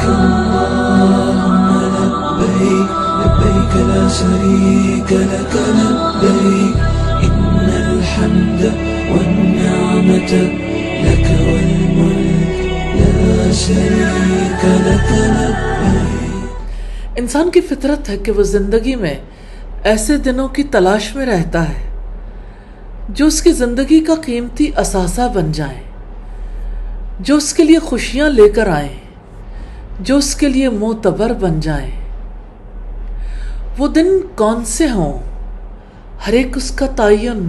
اللهم لبيك لبيك لا شريك لك لبيك إن الحمد والنعمة لك والملك لا شريك لك لبيك. انسان کی فطرت ہے کہ وہ زندگی میں ایسے دنوں کی تلاش میں رہتا ہے جو اس کی زندگی کا قیمتی اثاثہ بن جائیں، جو اس کے لیے خوشیاں لے کر آئیں، جو اس کے لیے معتبر بن جائیں. وہ دن کون سے ہوں؟ ہر ایک اس کا تعین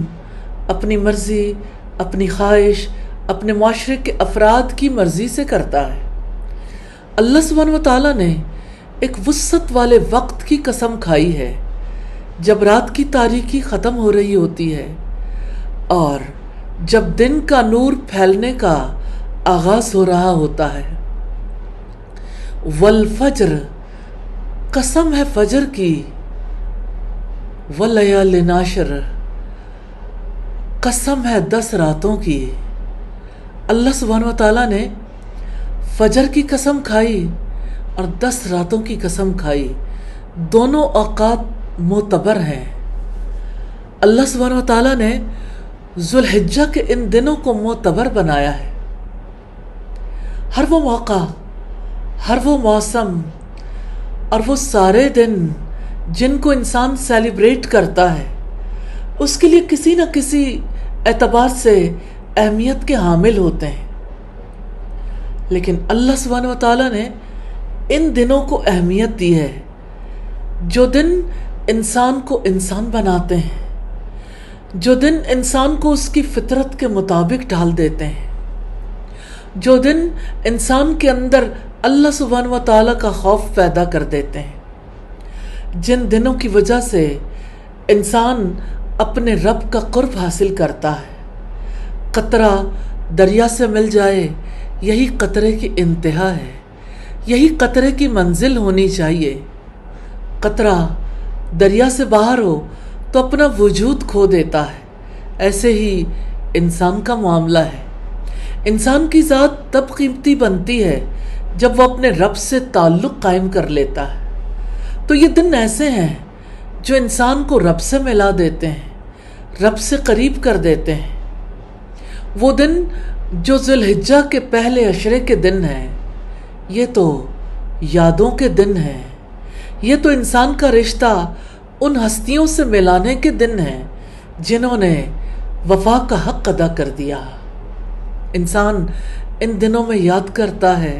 اپنی مرضی، اپنی خواہش، اپنے معاشرے کے افراد کی مرضی سے کرتا ہے. اللہ سبحانہ و تعالیٰ نے ایک وسعت والے وقت کی قسم کھائی ہے جب رات کی تاریکی ختم ہو رہی ہوتی ہے اور جب دن کا نور پھیلنے کا آغاز ہو رہا ہوتا ہے. والفجر، قسم ہے فجر کی. ولیال ناشر، قسم ہے 10 راتوں کی. اللہ سبحانہ و تعالیٰ نے فجر کی قسم کھائی اور 10 راتوں کی قسم کھائی. دونوں اوقات معتبر ہیں. اللہ سبحانہ و تعالیٰ نے ذوالحجہ کے ان دنوں کو معتبر بنایا ہے. ہر وہ موقع، ہر وہ موسم اور وہ سارے دن جن کو انسان سیلیبریٹ کرتا ہے اس کے لیے کسی نہ کسی اعتبار سے اہمیت کے حامل ہوتے ہیں. لیکن اللہ سبحانہ و تعالیٰ نے ان دنوں کو اہمیت دی ہے جو دن انسان کو انسان بناتے ہیں، جو دن انسان کو اس کی فطرت کے مطابق ڈال دیتے ہیں، جو دن انسان کے اندر اللہ سبحانہ و تعالیٰ کا خوف پیدا کر دیتے ہیں، جن دنوں کی وجہ سے انسان اپنے رب کا قرب حاصل کرتا ہے. قطرہ دریا سے مل جائے یہی قطرے کی انتہا ہے، یہی قطرے کی منزل ہونی چاہیے. قطرہ دریا سے باہر ہو تو اپنا وجود کھو دیتا ہے. ایسے ہی انسان کا معاملہ ہے. انسان کی ذات تب قیمتی بنتی ہے جب وہ اپنے رب سے تعلق قائم کر لیتا ہے. تو یہ دن ایسے ہیں جو انسان کو رب سے ملا دیتے ہیں، رب سے قریب کر دیتے ہیں. وہ دن جو ذوالحجہ کے پہلے عشرے کے دن ہیں، یہ تو یادوں کے دن ہیں. یہ تو انسان کا رشتہ ان ہستیوں سے ملانے کے دن ہیں جنہوں نے وفا کا حق ادا کر دیا. انسان ان دنوں میں یاد کرتا ہے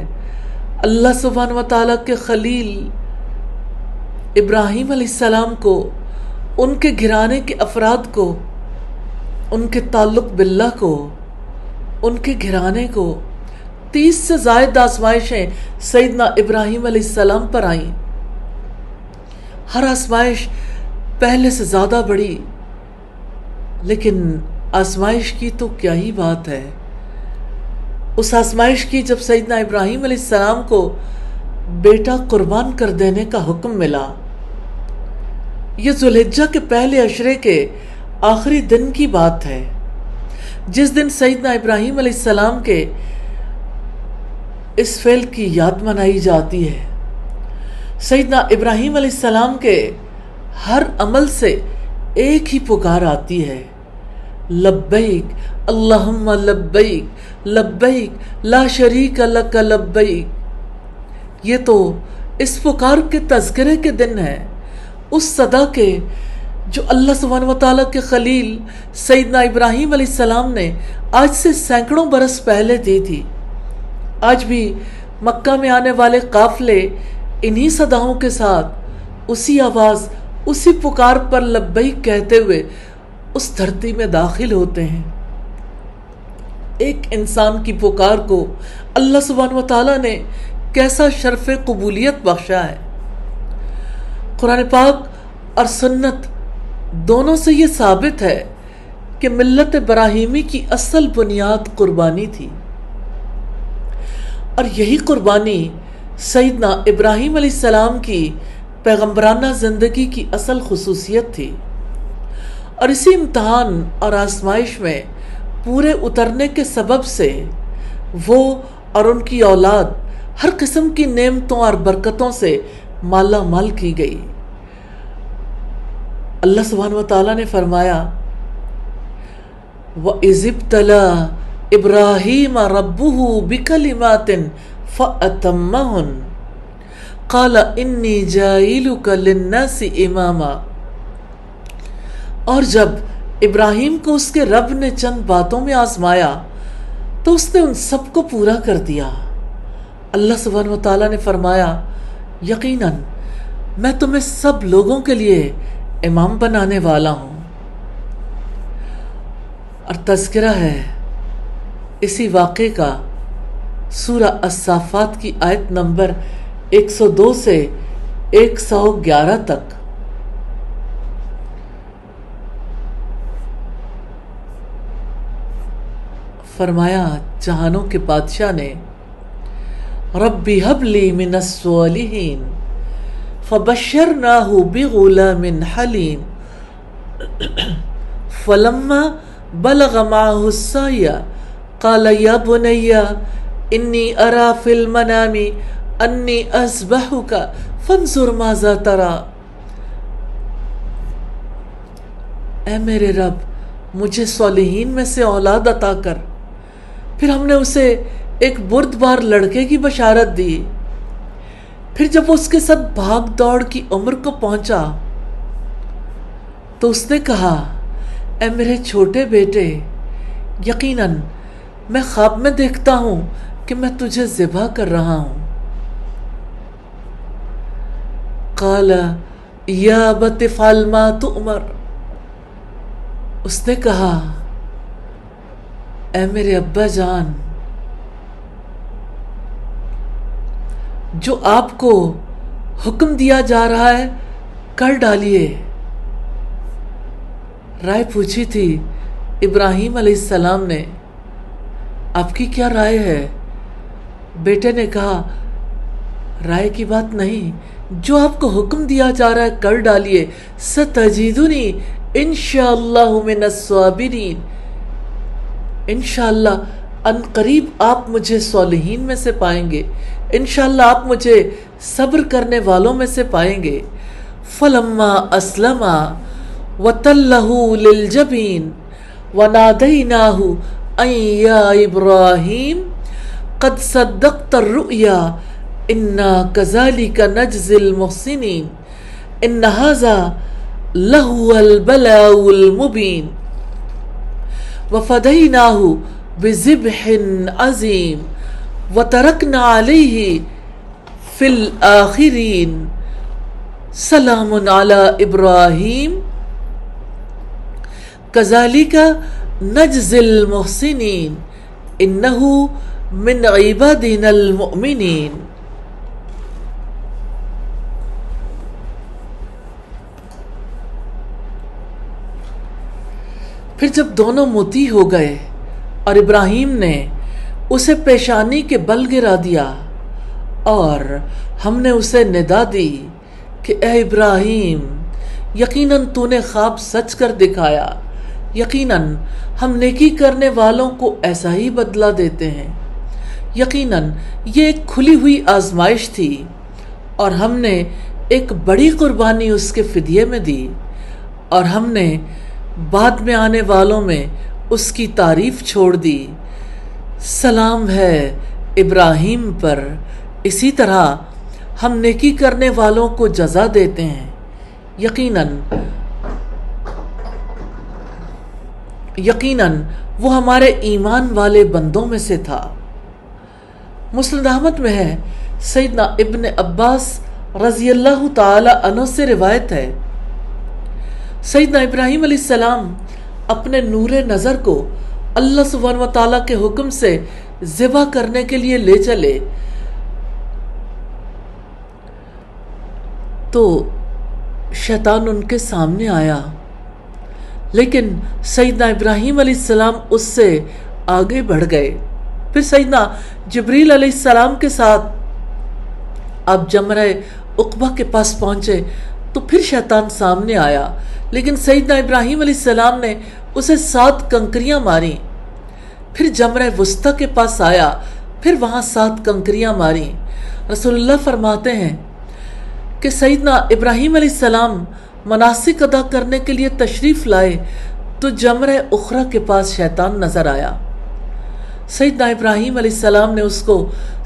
اللہ سبحانہ و تعالیٰ کے خلیل ابراہیم علیہ السلام کو، ان کے گھرانے کے افراد کو، ان کے تعلق باللہ کو، ان کے گھرانے کو. 30 سے زائد آزمائشیں سیدنا ابراہیم علیہ السلام پر آئیں. ہر آزمائش پہلے سے زیادہ بڑی، لیکن آزمائش کی تو کیا ہی بات ہے. اس آزمائش کی جب سیدنا ابراہیم علیہ السلام کو بیٹا قربان کر دینے کا حکم ملا. یہ ذوالحجہ کے پہلے عشرے کے آخری دن کی بات ہے جس دن سیدنا ابراہیم علیہ السلام کے اس فعل کی یاد منائی جاتی ہے. سیدنا ابراہیم علیہ السلام کے ہر عمل سے ایک ہی پکار آتی ہے، لبیک اللہم لبیک لبیک لا شریک لک لبیک. یہ تو اس پکار کے تذکرے کے دن ہے، اس صدا کے جو اللہ سبحانہ و تعالیٰ کے خلیل سیدنا ابراہیم علیہ السلام نے آج سے سینکڑوں برس پہلے دی تھی. آج بھی مکہ میں آنے والے قافلے انہی صداؤں کے ساتھ اسی آواز، اسی پکار پر لبیک کہتے ہوئے اس دھرتی میں داخل ہوتے ہیں. ایک انسان کی پکار کو اللہ سبحانہ و تعالیٰ نے کیسا شرف قبولیت بخشا ہے. قرآن پاک اور سنت دونوں سے یہ ثابت ہے کہ ملت ابراہیمی کی اصل بنیاد قربانی تھی، اور یہی قربانی سیدنا ابراہیم علیہ السلام کی پیغمبرانہ زندگی کی اصل خصوصیت تھی. اور اسی امتحان اور آزمائش میں پورے اترنے کے سبب سے وہ اور ان کی اولاد ہر قسم کی نعمتوں اور برکتوں سے مالا مال کی گئی۔ اللہ سبحانہ و تعالیٰ نے فرمایا وَإِذِ ابْتَلَىٰ إِبْرَاهِيمَ رَبُّهُ بِكَلِمَاتٍ فَأَتَمَّهُنَّ قَالَ إِنِّي جَاعِلُكَ لِلنَّاسِ إِمَامًا۔ اور جب ابراہیم کو اس کے رب نے چند باتوں میں آزمایا تو اس نے ان سب کو پورا کر دیا۔ اللہ سبحانہ و تعالیٰ نے فرمایا یقیناً میں تمہیں سب لوگوں کے لیے امام بنانے والا ہوں۔ اور تذکرہ ہے اسی واقعے کا سورہ الصافات کی آیت نمبر 102 سے 111 تک۔ فرمایا جہانوں کے بادشاہ نے رب هب لی من الصالحین فبشرناہ بغلام حلیم فلما بلغ معه السعی قال یا بنی انی ارى فی المنام انی اذبحک فانظر ماذا تری۔ اے میرے رب مجھے صالحین میں سے اولاد عطا کر۔ پھر ہم نے اسے ایک بردبار لڑکے کی بشارت دی۔ پھر جب اس کے ساتھ بھاگ دوڑ کی عمر کو پہنچا تو اس نے کہا اے میرے چھوٹے بیٹے یقیناً میں خواب میں دیکھتا ہوں کہ میں تجھے ذبح کر رہا ہوں۔ قال یا ابت افعل ما تؤمر۔ اس نے کہا اے میرے ابا جان جو آپ کو حکم دیا جا رہا ہے کر ڈالیے۔ رائے پوچھی تھی ابراہیم علیہ السلام نے آپ کی کیا رائے ہے؟ بیٹے نے کہا رائے کی بات نہیں، جو آپ کو حکم دیا جا رہا ہے کر ڈالیے۔ ستجدنی انشاءاللہ من الصابرین، انشاءاللہ ان قریب آپ مجھے صالحین میں سے پائیں گے، انشاءاللہ آپ مجھے صبر کرنے والوں میں سے پائیں گے۔ فلما اسلما وتلہ للجبین ونادیناہ ان یا ابراہیم قد صدقت الرؤیا انا کذالک نجزی المحسنین ان ھذا لہو البلاء المبین وفدیناہ بذبح عظیم وترکنا علیہ فی الآخرین سلام علی ابراہیم کذالک نجزی المحسنین انہ من عبادنا المؤمنین۔ پھر جب دونوں مطیع ہو گئے اور ابراہیم نے اسے پیشانی کے بل گرا دیا اور ہم نے اسے ندا دی کہ اے ابراہیم یقیناً تو نے خواب سچ کر دکھایا، یقیناً ہم نیکی کرنے والوں کو ایسا ہی بدلہ دیتے ہیں، یقیناً یہ ایک کھلی ہوئی آزمائش تھی اور ہم نے ایک بڑی قربانی اس کے فدیے میں دی اور ہم نے بعد میں آنے والوں میں اس کی تعریف چھوڑ دی۔ سلام ہے ابراہیم پر، اسی طرح ہم نیکی کرنے والوں کو جزا دیتے ہیں، یقیناً وہ ہمارے ایمان والے بندوں میں سے تھا۔ مسند احمد میں ہے، سیدنا ابن عباس رضی اللہ تعالی عنہ سے روایت ہے، سیدنا ابراہیم علیہ السلام اپنے نور نظر کو اللہ سبحانہ و تعالیٰ کے حکم سے ذبح کرنے کے لیے لے چلے تو شیطان ان کے سامنے آیا، لیکن سیدنا ابراہیم علیہ السلام اس سے آگے بڑھ گئے۔ پھر سیدنا جبریل علیہ السلام کے ساتھ آپ جمرہ عقبہ کے پاس پہنچے تو پھر شیطان سامنے آیا، لیکن سیدنا ابراہیم علیہ السلام نے اسے 7 کنکریاں ماری۔ پھر جمرہ وسطیٰ کے پاس آیا، پھر وہاں 7 کنکریاں ماری۔ رسول اللہ فرماتے ہیں کہ سیدنا ابراہیم علیہ السلام مناسک ادا کرنے کے لیے تشریف لائے تو جمرہ اخرى کے پاس شیطان نظر آیا۔ سیدنا ابراہیم علیہ السلام نے اس کو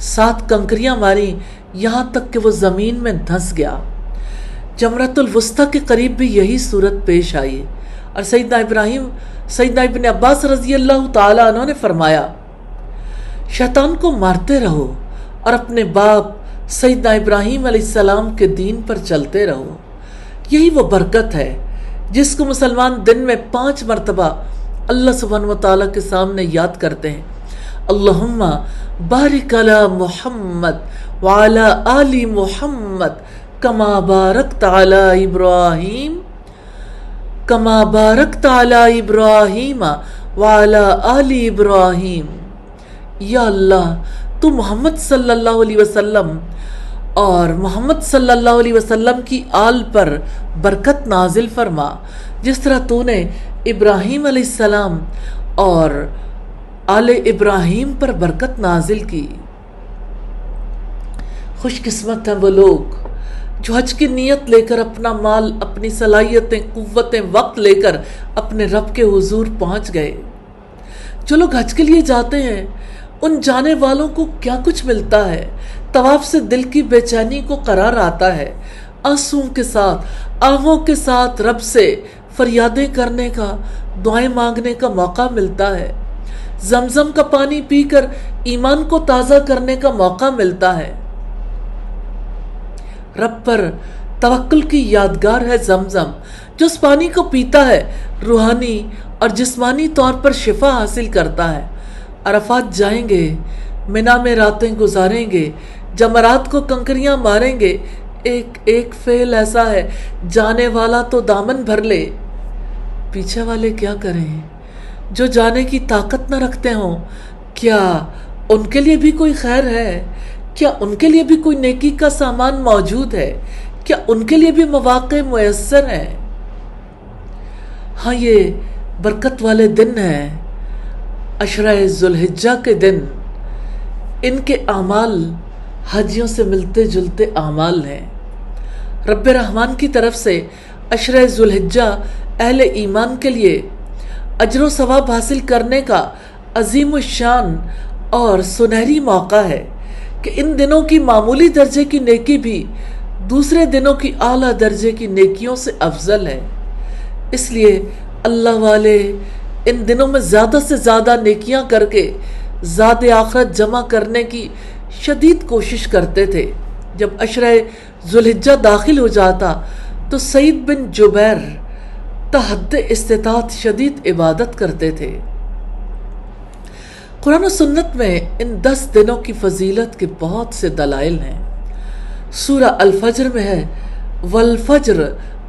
7 کنکریاں ماری یہاں تک کہ وہ زمین میں دھنس گیا۔ جمرۃ الوسطیٰ کے قریب بھی یہی صورت پیش آئی اور سیدنا ابن عباس رضی اللہ تعالیٰ عنہ نے فرمایا، شیطان کو مارتے رہو اور اپنے باپ سیدنا ابراہیم علیہ السلام کے دین پر چلتے رہو۔ یہی وہ برکت ہے جس کو مسلمان دن میں 5 مرتبہ اللہ سبحانہ و تعالیٰ کے سامنے یاد کرتے ہیں۔ اللہم بارک علی محمد وعلی آل محمد کما بارکت علی ابراہیم وعلی آل ابراہیم۔ یا اللہ تو محمد صلی اللہ علیہ وسلم اور محمد صلی اللہ علیہ وسلم کی آل پر برکت نازل فرما جس طرح تو نے ابراہیم علیہ السلام اور آل ابراہیم پر برکت نازل کی۔ خوش قسمت ہیں وہ لوگ جو حج کی نیت لے کر اپنا مال، اپنی صلاحیتیں، قوتیں، وقت لے کر اپنے رب کے حضور پہنچ گئے۔ جو لوگ حج کے لیے جاتے ہیں ان جانے والوں کو کیا کچھ ملتا ہے۔ طواف سے دل کی بے چینی کو قرار آتا ہے، آنسوؤں کے ساتھ، آہوں کے ساتھ رب سے فریادیں کرنے کا، دعائیں مانگنے کا موقع ملتا ہے، زمزم کا پانی پی کر ایمان کو تازہ کرنے کا موقع ملتا ہے۔ رب پر توکل کی یادگار ہے زمزم، جو اس پانی کو پیتا ہے روحانی اور جسمانی طور پر شفا حاصل کرتا ہے۔ عرفات جائیں گے، منا میں راتیں گزاریں گے، جمرات کو کنکریاں ماریں گے۔ ایک فعل ایسا ہے، جانے والا تو دامن بھر لے، پیچھے والے کیا کریں؟ جو جانے کی طاقت نہ رکھتے ہوں، کیا ان کے لیے بھی کوئی خیر ہے؟ کیا ان کے لیے بھی کوئی نیکی کا سامان موجود ہے؟ کیا ان کے لیے بھی مواقع میسر ہیں؟ ہاں، یہ برکت والے دن ہیں، عشرہ ذوالحجہ کے دن۔ ان کے اعمال حجیوں سے ملتے جلتے اعمال ہیں۔ رب رحمان کی طرف سے عشرہ ذوالحجہ اہل ایمان کے لیے اجر و ثواب حاصل کرنے کا عظیم الشان اور سنہری موقع ہے کہ ان دنوں کی معمولی درجے کی نیکی بھی دوسرے دنوں کی اعلیٰ درجے کی نیکیوں سے افضل ہے۔ اس لیے اللہ والے ان دنوں میں زیادہ سے زیادہ نیکیاں کر کے زاد آخرت جمع کرنے کی شدید کوشش کرتے تھے۔ جب عشرہ ذوالحجہ داخل ہو جاتا تو سعید بن جبیر تحت استطاعت شدید عبادت کرتے تھے۔ قرآن و سنت میں ان 10 دنوں کی فضیلت کے بہت سے دلائل ہیں۔ سورہ الفجر میں ہے والفجر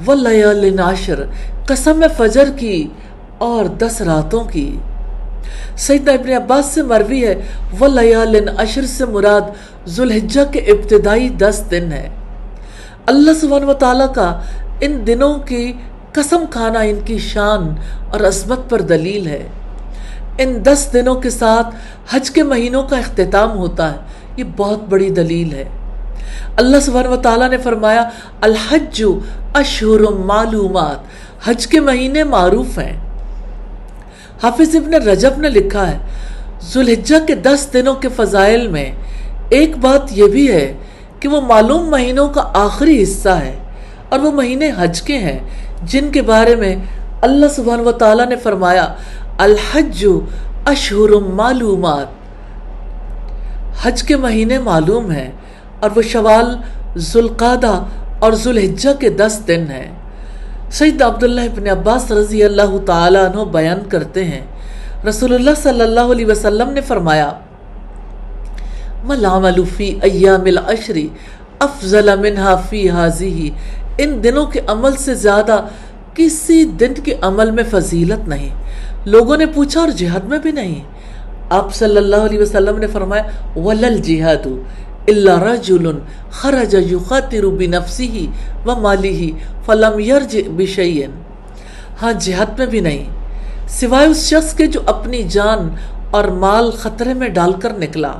واللیال عشر، قسم فجر کی اور 10 راتوں کی۔ سیدنا ابن عباس سے مروی ہے واللیال عشر سے مراد ذوالحجہ کے ابتدائی 10 دن ہے۔ اللہ سبحانہ و تعالیٰ کا ان دنوں کی قسم کھانا ان کی شان اور عظمت پر دلیل ہے۔ ان 10 دنوں کے ساتھ حج کے مہینوں کا اختتام ہوتا ہے، یہ بہت بڑی دلیل ہے۔ اللہ سبحانہ و تعالیٰ نے فرمایا الحج اشہر معلومات، حج کے مہینے معروف ہیں۔ حافظ ابن رجب نے لکھا ہے ذوالحجہ کے 10 دنوں کے فضائل میں ایک بات یہ بھی ہے کہ وہ معلوم مہینوں کا آخری حصہ ہے اور وہ مہینے حج کے ہیں جن کے بارے میں اللہ سبحانہ و تعالیٰ نے فرمایا الحج اشہر معلومات، حج کے مہینے معلوم ہیں اور وہ شوال، ذوالقعدہ اور ذوالحجہ کے 10 دن ہیں۔ سیدنا عبداللہ ابن عباس رضی اللہ تعالیٰ عنہ بیان کرتے ہیں رسول اللہ صلی اللہ علیہ وسلم نے فرمایا مَالْعَمَلُ فِي أَيَّامِ الْعَشْرِ أَفْضَلَ مِنْهَا فِي هَذِهِ، ان دنوں کے عمل سے زیادہ کسی دن کے عمل میں فضیلت نہیں۔ لوگوں نے پوچھا اور جہاد میں بھی نہیں؟ آپ صلی اللہ علیہ وسلم نے فرمایا وَلَا الْجِهَادُ إِلَّا رَجُلٌ خَرَجَ يُخَاطِرُ بِنَفْسِهِ وَمَالِهِ فَلَمْ يَرْجِعْ بِشَيْءٍ، ہاں جہاد میں بھی نہیں سوائے اس شخص کے جو اپنی جان اور مال خطرے میں ڈال کر نکلا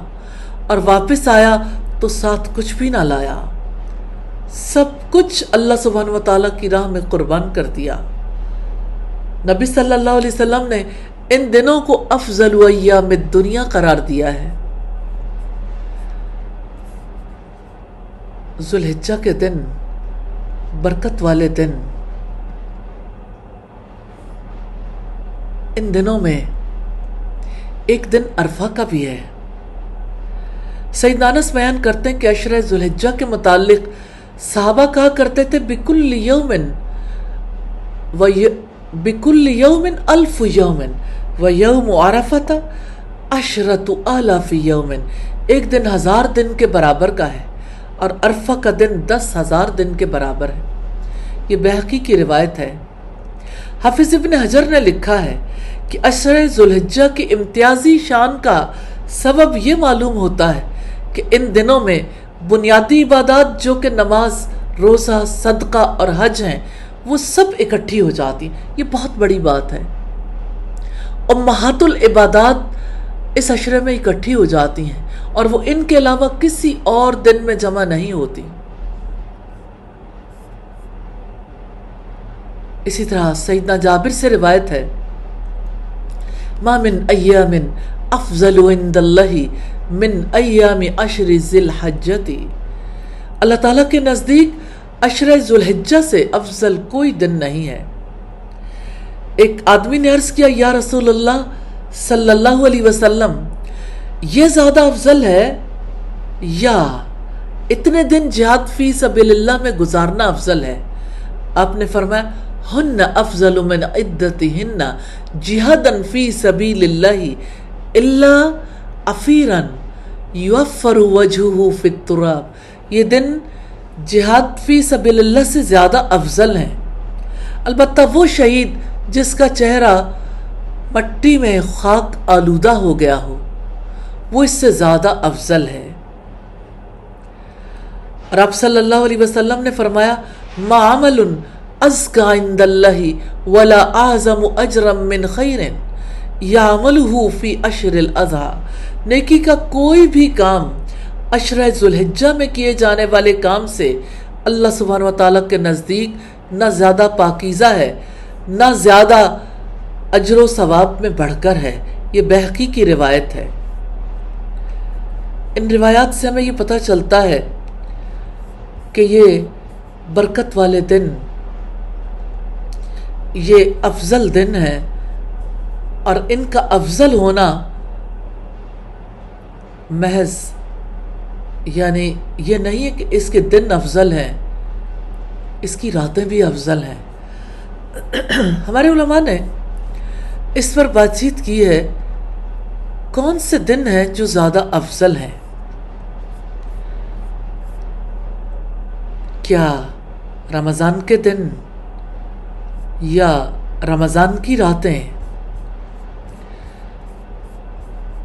اور واپس آیا تو ساتھ کچھ بھی نہ لایا، سب کچھ اللہ سبحانہ و تعالیٰ کی راہ میں قربان کر دیا۔ نبی صلی اللہ علیہ وسلم نے ان دنوں کو افضل ایام الدنیا قرار دیا ہے۔ ذوالحجہ کے دن، برکت والے دن، ان دنوں میں ایک دن عرفہ کا بھی ہے۔ سیدنا انس بیان کرتے ہیں کہ عشرہ ذوالحجہ کے متعلق صحابہ کہا کرتے تھے بِكُلِّ يَوْمٍ أَلْفُ يَوْمٍ وَيَوْمُ عَرَفَةَ عَشْرَةُ آلَافِ يَوْمٍ، ایک دن 1000 دن کے برابر کا ہے اور عرفہ کا دن 10,000 دن کے برابر ہے۔ یہ بہقی کی روایت ہے۔ حافظ ابن حجر نے لکھا ہے کہ عشرہ ذوالحجہ کی امتیازی شان کا سبب یہ معلوم ہوتا ہے کہ ان دنوں میں بنیادی عبادات جو کہ نماز، روزہ، صدقہ اور حج ہیں، وہ سب اکٹھی ہو جاتی ہیں۔ یہ بہت بڑی بات ہے۔ امہات العبادات اس عشرے میں اکٹھی ہو جاتی ہیں اور وہ ان کے علاوہ کسی اور دن میں جمع نہیں ہوتی۔ اسی طرح سیدنا جابر سے روایت ہے ما من ایام افضل عند اللہ من ایام عشر ذی الحجۃ، اللہ تعالیٰ کے نزدیک عشرہ ذوالحجہ سے افضل کوئی دن نہیں ہے۔ ایک آدمی نے عرض کیا یا رسول اللہ صلی اللہ علیہ وسلم، یہ زیادہ افضل ہے یا اتنے دن جہاد فی سبیل اللہ میں گزارنا افضل ہے؟ آپ نے فرمایا ہن افضل من عدتہن جہادا فی سبیل اللہ الا عفیرا یوفر وجہہ فی التراب، یہ دن جہاد فی سبیل اللہ سے زیادہ افضل ہیں، البتہ وہ شہید جس کا چہرہ مٹی میں خاک آلودہ ہو گیا ہو، وہ اس سے زیادہ افضل ہے۔ اور آپ صلی اللہ علیہ وسلم نے فرمایا ما عمل ازکى عند اللہ ولا اعظم اجرا من خیر یعملہ فی عشر الاضحیٰ، نیکی کا کوئی بھی کام عشرہ ذوالحجہ میں کیے جانے والے کام سے اللہ سبحانہ وتعالیٰ کے نزدیک نہ زیادہ پاکیزہ ہے، نہ زیادہ اجر و ثواب میں بڑھ کر ہے۔ یہ بہقی کی روایت ہے۔ ان روایات سے ہمیں یہ پتہ چلتا ہے کہ یہ برکت والے دن، یہ افضل دن ہے، اور ان کا افضل ہونا محض یعنی یہ نہیں ہے کہ اس کے دن افضل ہیں، اس کی راتیں بھی افضل ہیں۔ ہمارے علماء نے اس پر بات چیت کی ہے کون سے دن ہیں جو زیادہ افضل ہیں۔ کیا رمضان کے دن یا رمضان کی راتیں؟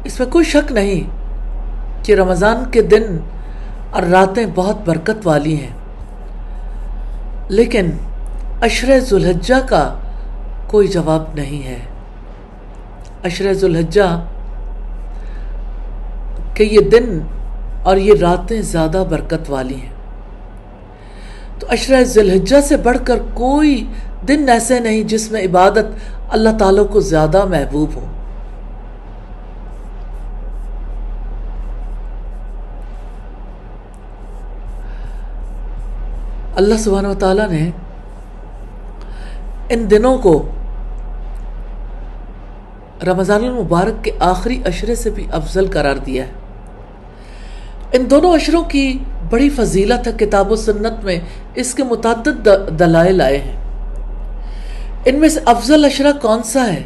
اس میں کوئی شک نہیں کہ رمضان کے دن اور راتیں بہت برکت والی ہیں، لیکن عشرہ ذوالحجہ کا کوئی جواب نہیں ہے۔ عشرہ ذوالحجہ کہ یہ دن اور یہ راتیں زیادہ برکت والی ہیں، تو عشرہ ذوالحجہ سے بڑھ کر کوئی دن ایسے نہیں جس میں عبادت اللہ تعالیٰ کو زیادہ محبوب ہو۔ اللہ سبحانہ وتعالیٰ نے ان دنوں کو رمضان المبارک کے آخری عشرے سے بھی افضل قرار دیا ہے۔ ان دونوں عشروں کی بڑی فضیلت ہے، کتاب و سنت میں اس کے متعدد دلائل آئے ہیں۔ ان میں سے افضل عشرہ کون سا ہے؟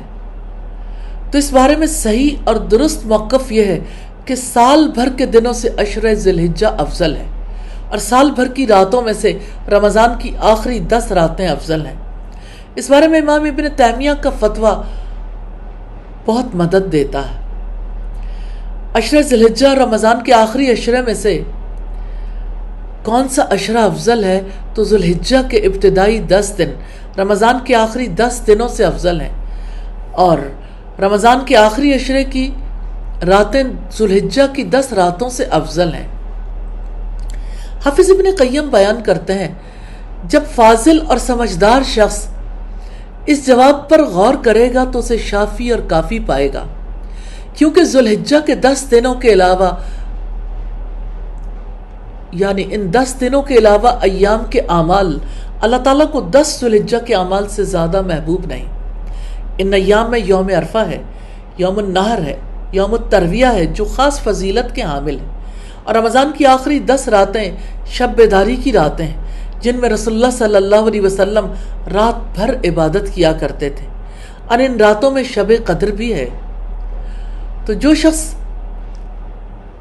تو اس بارے میں صحیح اور درست موقف یہ ہے کہ سال بھر کے دنوں سے عشرہ ذوالحجہ افضل ہے، اور سال بھر کی راتوں میں سے رمضان کی آخری 10 راتیں افضل ہیں۔ اس بارے میں امام ابن تیمیہ کا فتویٰ بہت مدد دیتا ہے۔ عشرہ ذوالحجہ اور رمضان کے آخری عشرے میں سے کون سا عشرہ افضل ہے؟ تو ذوالحجہ کے ابتدائی 10 دن رمضان کے آخری 10 دنوں سے افضل ہیں، اور رمضان کے آخری عشرے کی راتیں ذوالحجہ کی 10 راتوں سے افضل ہیں۔ حافظ ابن قیم بیان کرتے ہیں جب فاضل اور سمجھدار شخص اس جواب پر غور کرے گا تو اسے شافی اور کافی پائے گا، کیونکہ ذوالحجہ کے 10 دنوں کے علاوہ یعنی ان 10 دنوں کے علاوہ ایام کے اعمال اللہ تعالیٰ کو 10 ذوالحجہ کے اعمال سے زیادہ محبوب نہیں۔ ان ایام میں یوم عرفہ ہے، یوم النحر ہے، یوم الترویہ ہے جو خاص فضیلت کے حامل ہیں، اور رمضان کی آخری 10 راتیں شب بیداری کی راتیں ہیں جن میں رسول اللہ صلی اللہ علیہ وسلم رات بھر عبادت کیا کرتے تھے، اور ان راتوں میں شب قدر بھی ہے۔ تو جو شخص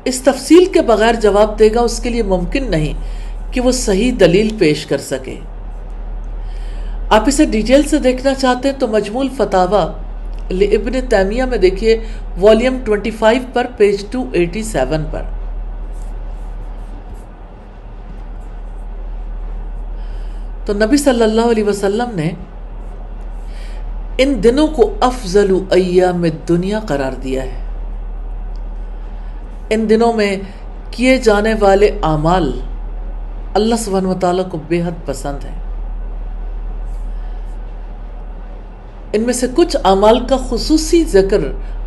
اس تفصیل کے بغیر جواب دے گا اس کے لیے ممکن نہیں کہ وہ صحیح دلیل پیش کر سکے۔ آپ اسے ڈیٹیل سے دیکھنا چاہتے ہیں تو مجموع الفتاوی لابن تیمیہ میں دیکھیے، والیوم 25 پر پیج 287 پر۔ تو نبی صلی اللہ علیہ وسلم نے ان دنوں کو افضل ایام الدنیا قرار دیا ہے۔ ان دنوں میں کیے جانے والے اعمال اللہ سبحانہ و تعالیٰ کو بے حد پسند ہیں۔ ان میں سے کچھ اعمال کا خصوصی ذکر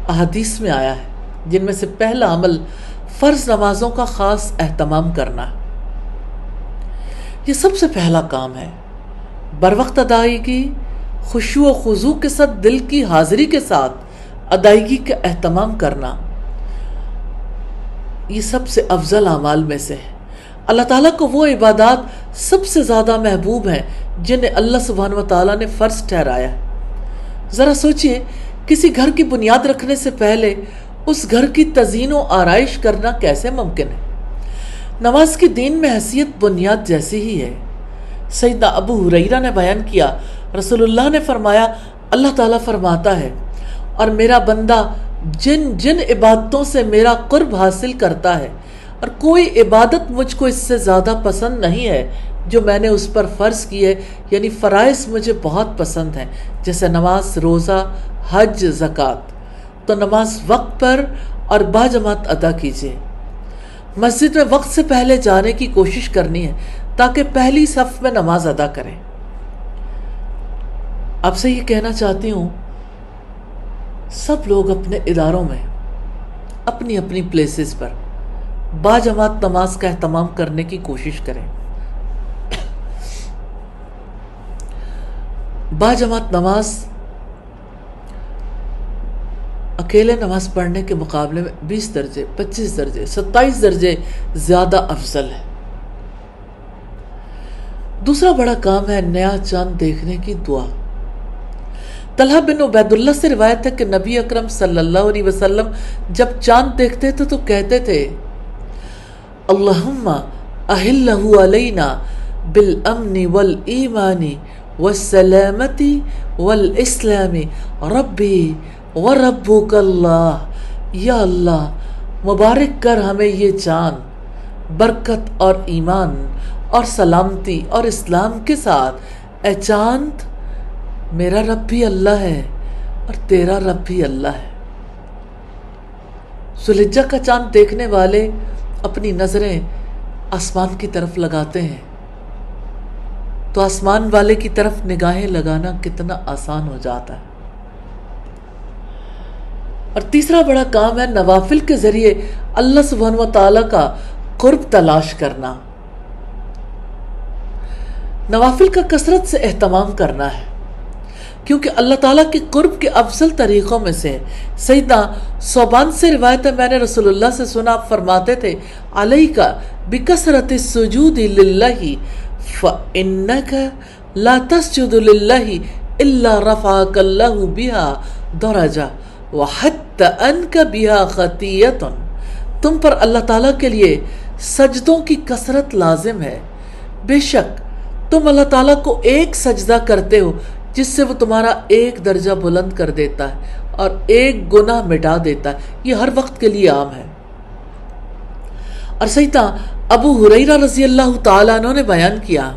احادیث میں آیا ہے، جن میں سے پہلا عمل فرض نمازوں کا خاص اہتمام کرنا ہے۔ یہ سب سے پہلا کام ہے۔ بروقت ادائیگی، خشوع و خضوع کے ساتھ دل کی حاضری کے ساتھ ادائیگی کا اہتمام کرنا، یہ سب سے افضل اعمال میں سے ہے۔ اللہ تعالیٰ کو وہ عبادات سب سے زیادہ محبوب ہیں جنہیں اللہ سبحانہ و تعالیٰ نے فرض ٹھہرایا ہے۔ ذرا سوچئے، کسی گھر کی بنیاد رکھنے سے پہلے اس گھر کی تزئین و آرائش کرنا کیسے ممکن ہے؟ نماز کی دین میں حیثیت بنیاد جیسی ہی ہے۔ سیدنا ابو ہریرہ نے بیان کیا، رسول اللہ نے فرمایا، اللہ تعالیٰ فرماتا ہے، اور میرا بندہ جن جن عبادتوں سے میرا قرب حاصل کرتا ہے، اور کوئی عبادت مجھ کو اس سے زیادہ پسند نہیں ہے جو میں نے اس پر فرض کی ہے، یعنی فرائض مجھے بہت پسند ہیں، جیسے نماز، روزہ، حج، زکوٰۃ، تو نماز وقت پر اور باجماعت ادا کیجیے۔ مسجد میں وقت سے پہلے جانے کی کوشش کرنی ہے تاکہ پہلی صف میں نماز ادا کریں۔ آپ سے یہ کہنا چاہتی ہوں، سب لوگ اپنے اداروں میں اپنی اپنی پلیسز پر باجماعت نماز کا اہتمام کرنے کی کوشش کریں۔ باجماعت نماز اکیلے نماز پڑھنے کے مقابلے میں 20 درجے، 25 درجے، 27 درجے زیادہ افضل ہے۔ دوسرا بڑا کام ہے نیا چاند دیکھنے کی دعا۔ طلحہ بن عبید اللہ سے روایت ہے کہ نبی اکرم صلی اللہ علیہ وسلم جب چاند دیکھتے تھے تو کہتے تھے، اللہم اہلہ علینا بالامن والایمان والسلامت والاسلام ربی وربک اللہ، یا اللہ مبارک کر ہمیں یہ چاند برکت اور ایمان اور سلامتی اور اسلام کے ساتھ۔ اے چاند، میرا رب بھی اللہ ہے اور تیرا رب بھی اللہ ہے۔ ذوالحجہ کا چاند دیکھنے والے اپنی نظریں آسمان کی طرف لگاتے ہیں تو آسمان والے کی طرف نگاہیں لگانا کتنا آسان ہو جاتا ہے۔ اور تیسرا بڑا کام ہے نوافل کے ذریعے اللہ سبحانہ و تعالیٰ کا قرب تلاش کرنا۔ نوافل کا کثرت سے اہتمام کرنا ہے، کیونکہ اللہ تعالیٰ کے قرب کے افضل طریقوں میں سے سیدنا ثوبان سے روایت ہے، میں نے رسول اللہ سے سنا، آپ فرماتے تھے، علیک بکثرت السجود للہ فإنک لا تسجد للہ الا رفعک اللہ بها درجہ وحط عنک بها خطیۃ۔ تم پر اللہ تعالیٰ کے لیے سجدوں کی کثرت لازم ہے، بے شک تم اللہ تعالیٰ کو ایک سجدہ کرتے ہو جس سے وہ تمہارا ایک درجہ بلند کر دیتا ہے اور ایک گناہ مٹا دیتا ہے۔ یہ ہر وقت کے لیے عام ہے۔ اور سیدنا ابو ہریرہ رضی اللہ تعالیٰ عنہ نے بیان کیا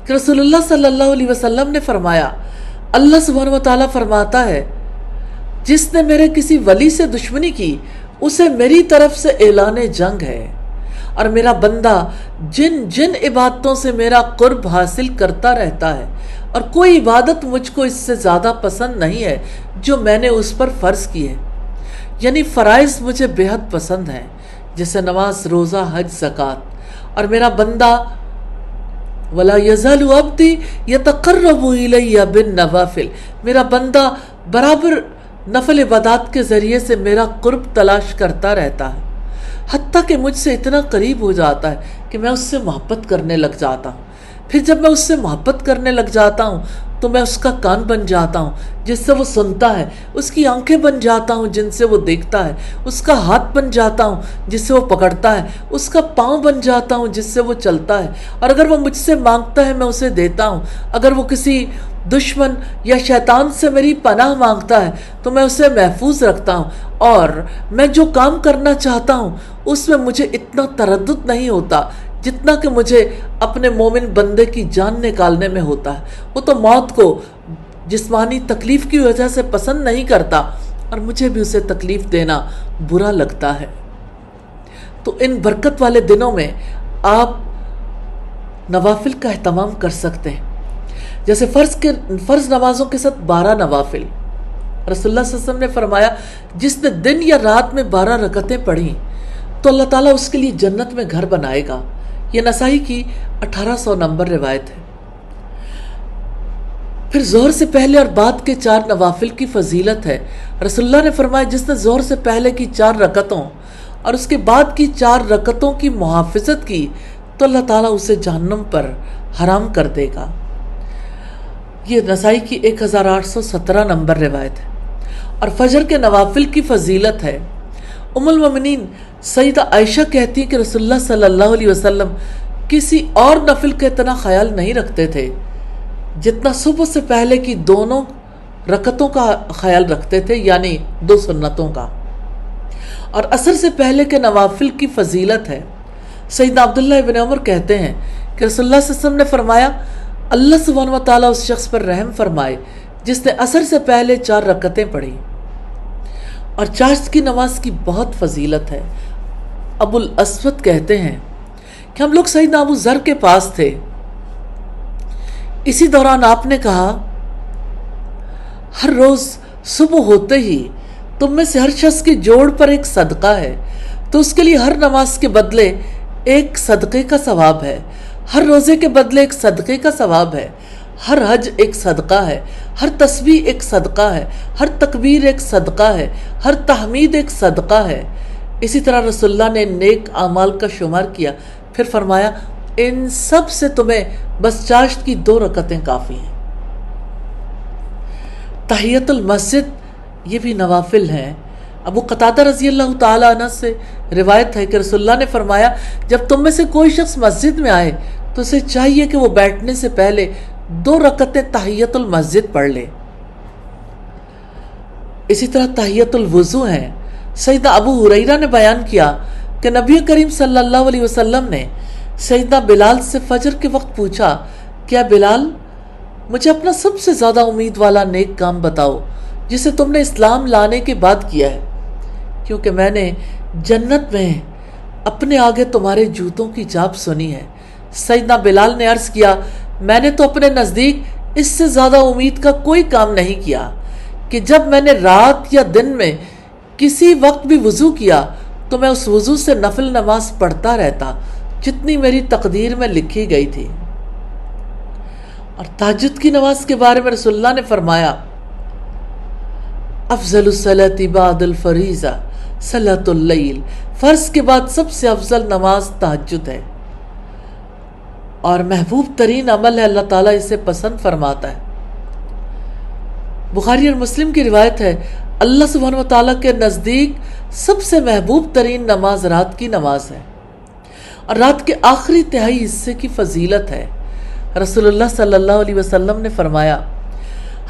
کہ رسول اللہ صلی اللہ علیہ وسلم نے فرمایا، اللہ سبحانہ و تعالیٰ فرماتا ہے، جس نے میرے کسی ولی سے دشمنی کی اسے میری طرف سے اعلان جنگ ہے، اور میرا بندہ جن جن عبادتوں سے میرا قرب حاصل کرتا رہتا ہے، اور کوئی عبادت مجھ کو اس سے زیادہ پسند نہیں ہے جو میں نے اس پر فرض کی ہے، یعنی فرائض مجھے بہت پسند ہیں، جیسے نماز، روزہ، حج، زکوٰۃ۔ اور میرا بندہ وَلَا يَزَالُ عَبْدِي يَتَقَرَّبُ إِلَيَّ بِالنَّوَافِلِ، میرا بندہ برابر نفل عبادات کے ذریعے سے میرا قرب تلاش کرتا رہتا ہے، حتیٰ کہ مجھ سے اتنا قریب ہو جاتا ہے کہ میں اس سے محبت کرنے لگ جاتا ہوں۔ پھر جب میں اس سے محبت کرنے لگ جاتا ہوں تو میں اس کا کان بن جاتا ہوں جس سے وہ سنتا ہے، اس کی آنکھیں بن جاتا ہوں جن سے وہ دیکھتا ہے، اس کا ہاتھ بن جاتا ہوں جس سے وہ پکڑتا ہے، اس کا پاؤں بن جاتا ہوں جس سے وہ چلتا ہے، اور اگر وہ مجھ سے مانگتا ہے میں اسے دیتا ہوں، اگر وہ کسی دشمن یا شیطان سے میری پناہ مانگتا ہے تو میں اسے محفوظ رکھتا ہوں، اور میں جو کام کرنا چاہتا ہوں اس میں مجھے اتنا تردد نہیں ہوتا جتنا کہ مجھے اپنے مومن بندے کی جان نکالنے میں ہوتا ہے۔ وہ تو موت کو جسمانی تکلیف کی وجہ سے پسند نہیں کرتا، اور مجھے بھی اسے تکلیف دینا برا لگتا ہے۔ تو ان برکت والے دنوں میں آپ نوافل کا اہتمام کر سکتے ہیں، جیسے فرض نمازوں کے ساتھ 12 نوافل۔ رسول اللہ صلی اللہ علیہ وسلم نے فرمایا جس نے دن یا رات میں 12 رکعتیں پڑھیں تو اللہ تعالیٰ اس کے لیے جنت میں گھر بنائے گا۔ یہ نسائی کی 1800 نمبر روایت ہے۔ پھر ظہر سے پہلے اور بعد کے 4 نوافل کی فضیلت ہے۔ رسول اللہ نے فرمایا جس نے ظہر سے پہلے کی 4 رکعتوں اور اس کے بعد کی 4 رکعتوں کی محافظت کی تو اللہ تعالیٰ اسے جہنم پر حرام کر دے گا۔ یہ نسائی کی 1817 نمبر روایت ہے۔ اور فجر کے نوافل کی فضیلت ہے۔ ام المومنین سیدہ عائشہ کہتی ہیں کہ رسول اللہ صلی اللہ علیہ وسلم کسی اور نفل کا اتنا خیال نہیں رکھتے تھے جتنا صبح سے پہلے کی دونوں رکعتوں کا خیال رکھتے تھے، یعنی 2 سنتوں کا۔ اور عصر سے پہلے کے نوافل کی فضیلت ہے۔ سیدنا عبداللہ ابن عمر کہتے ہیں کہ رسول اللہ صلی اللہ علیہ وسلم نے فرمایا اللہ سبحانہ و تعالیٰ اس شخص پر رحم فرمائے جس نے عصر سے پہلے 4 رکعتیں پڑھی۔ اور چاشت کی نماز کی بہت فضیلت ہے۔ ابو الاسود کہتے ہیں کہ ہم لوگ سیدنا ابو ذر کے پاس تھے، اسی دوران آپ نے کہا ہر روز صبح ہوتے ہی تم میں سے ہر شخص کی جوڑ پر ایک صدقہ ہے تو اس کے لیے ہر نماز کے بدلے ایک صدقے کا ثواب ہے، ہر روزے کے بدلے ایک صدقے کا ثواب ہے، ہر حج ایک صدقہ ہے، ہر تسبیح ایک صدقہ ہے، ہر تکبیر ایک صدقہ ہے، ہر تحمید ایک صدقہ ہے۔ اسی طرح رسول اللہ نے نیک اعمال کا شمار کیا، پھر فرمایا ان سب سے تمہیں بس چاشت کی 2 رکعتیں کافی ہیں۔ تحیت المسجد یہ بھی نوافل ہیں۔ ابو قتادہ رضی اللہ تعالیٰ عنہ سے روایت ہے کہ رسول اللہ نے فرمایا جب تم میں سے کوئی شخص مسجد میں آئے تو اسے چاہیے کہ وہ بیٹھنے سے پہلے 2 رکعتیں تحیت المسجد پڑھ لے۔ اسی طرح تحیت الوضو ہیں۔ سیدنا ابو ہریرہ نے بیان کیا کہ نبی کریم صلی اللہ علیہ وسلم نے سیدنا بلال سے فجر کے وقت پوچھا کیا بلال مجھے اپنا سب سے زیادہ امید والا نیک کام بتاؤ جسے تم نے اسلام لانے کے بعد کیا ہے، کیونکہ میں نے جنت میں اپنے آگے تمہارے جوتوں کی چاپ سنی ہے۔ سیدنا بلال نے عرض کیا میں نے تو اپنے نزدیک اس سے زیادہ امید کا کوئی کام نہیں کیا کہ جب میں نے رات یا دن میں کسی وقت بھی وضو کیا تو میں اس وضو سے نفل نماز پڑھتا رہتا جتنی میری تقدیر میں لکھی گئی تھی۔ اور تہجد کی نماز کے بارے میں رسول اللہ نے فرمایا افضل الصلاۃ بعد الفریضہ صلاۃ اللیل، فرض کے بعد سب سے افضل نماز تہجد ہے، اور محبوب ترین عمل ہے، اللہ تعالیٰ اسے پسند فرماتا ہے۔ بخاری اور مسلم کی روایت ہے اللہ سبحانہ و تعالیٰ کے نزدیک سب سے محبوب ترین نماز رات کی نماز ہے، اور رات کے آخری تہائی حصے کی فضیلت ہے۔ رسول اللہ صلی اللہ علیہ وسلم نے فرمایا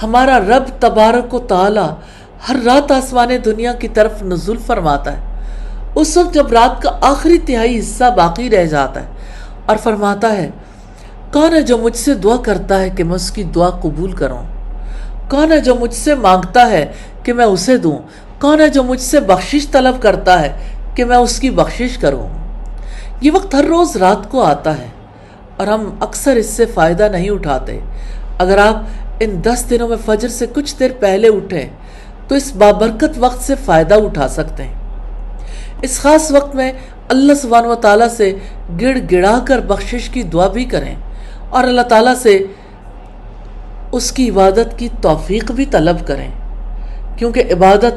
ہمارا رب تبارک و تعالیٰ ہر رات آسمان دنیا کی طرف نزول فرماتا ہے اس وقت جب رات کا آخری تہائی حصہ باقی رہ جاتا ہے، اور فرماتا ہے کون ہے جو مجھ سے دعا کرتا ہے کہ میں اس کی دعا قبول کروں، کون ہے جو مجھ سے مانگتا ہے کہ میں اسے دوں، کون ہے جو مجھ سے بخشش طلب کرتا ہے کہ میں اس کی بخشش کروں۔ یہ وقت ہر روز رات کو آتا ہے اور ہم اکثر اس سے فائدہ نہیں اٹھاتے۔ اگر آپ ان 10 دنوں میں فجر سے کچھ دیر پہلے اٹھیں تو اس بابرکت وقت سے فائدہ اٹھا سکتے ہیں۔ اس خاص وقت میں اللہ سبحانہ و تعالیٰ سے گڑ گڑا کر بخشش کی دعا بھی کریں اور اللہ تعالیٰ سے اس کی عبادت کی توفیق بھی طلب کریں، کیونکہ عبادت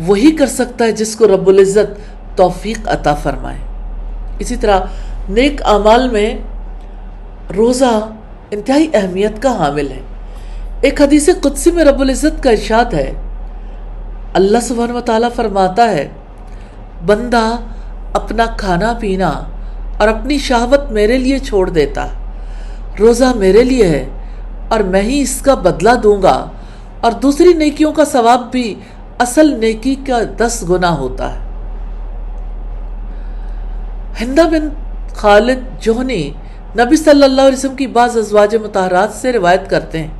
وہی کر سکتا ہے جس کو رب العزت توفیق عطا فرمائے۔ اسی طرح نیک اعمال میں روزہ انتہائی اہمیت کا حامل ہے۔ ایک حدیث قدسی میں رب العزت کا ارشاد ہے، اللہ سبحانہ و تعالیٰ فرماتا ہے، بندہ اپنا کھانا پینا اور اپنی شہوت میرے لیے چھوڑ دیتا، روزہ میرے لیے ہے اور میں ہی اس کا بدلہ دوں گا، اور دوسری نیکیوں کا ثواب بھی اصل نیکی کا 10 گنا ہوتا ہے۔ ہندہ بن خالد جوہنی نبی صلی اللہ علیہ وسلم کی بعض ازواج مطہرات سے روایت کرتے ہیں،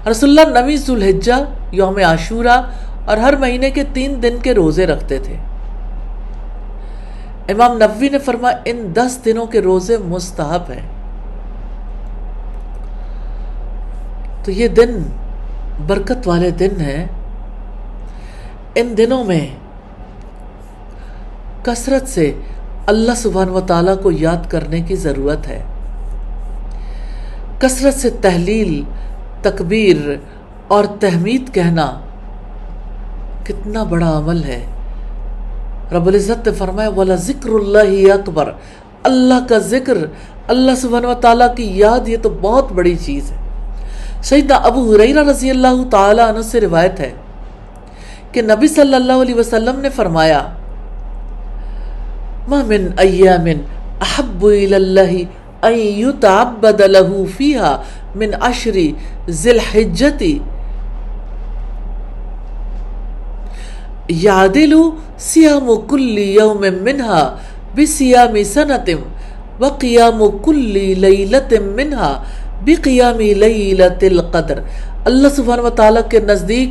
رسول اللہ 9 ذو الحجہ، یوم عاشوراء اور ہر مہینے کے 3 دن کے روزے رکھتے تھے۔ امام نووی نے فرمایا ان 10 دنوں کے روزے مستحب ہیں۔ تو یہ دن برکت والے دن ہیں۔ ان دنوں میں کثرت سے اللہ سبحانہ و تعالیٰ کو یاد کرنے کی ضرورت ہے۔ کثرت سے تحلیل، تکبیر اور تحمید کہنا کتنا بڑا عمل ہے۔ رب العزت نے فرمایا وَلَذِكْرُ اللَّهِ اکبر، اللہ کا ذکر، اللہ سبحانہ و تعالیٰ کی یاد، یہ تو بہت بڑی چیز ہے۔ سیدنا ابو ہریرہ رضی اللہ تعالیٰ عنہ سے روایت ہے کہ نبی صلی اللہ علیہ وسلم نے فرمایا ما من ایام احب الی اللہ ان یتعبد له فیها من 10 ذی الحجۃ یعدل صیام کل یوم منها بصیام سنۃ وقیام کل لیلۃ منها بقیام لیلۃ القدر۔ اللہ سبحانہ و تعالیٰ کے نزدیک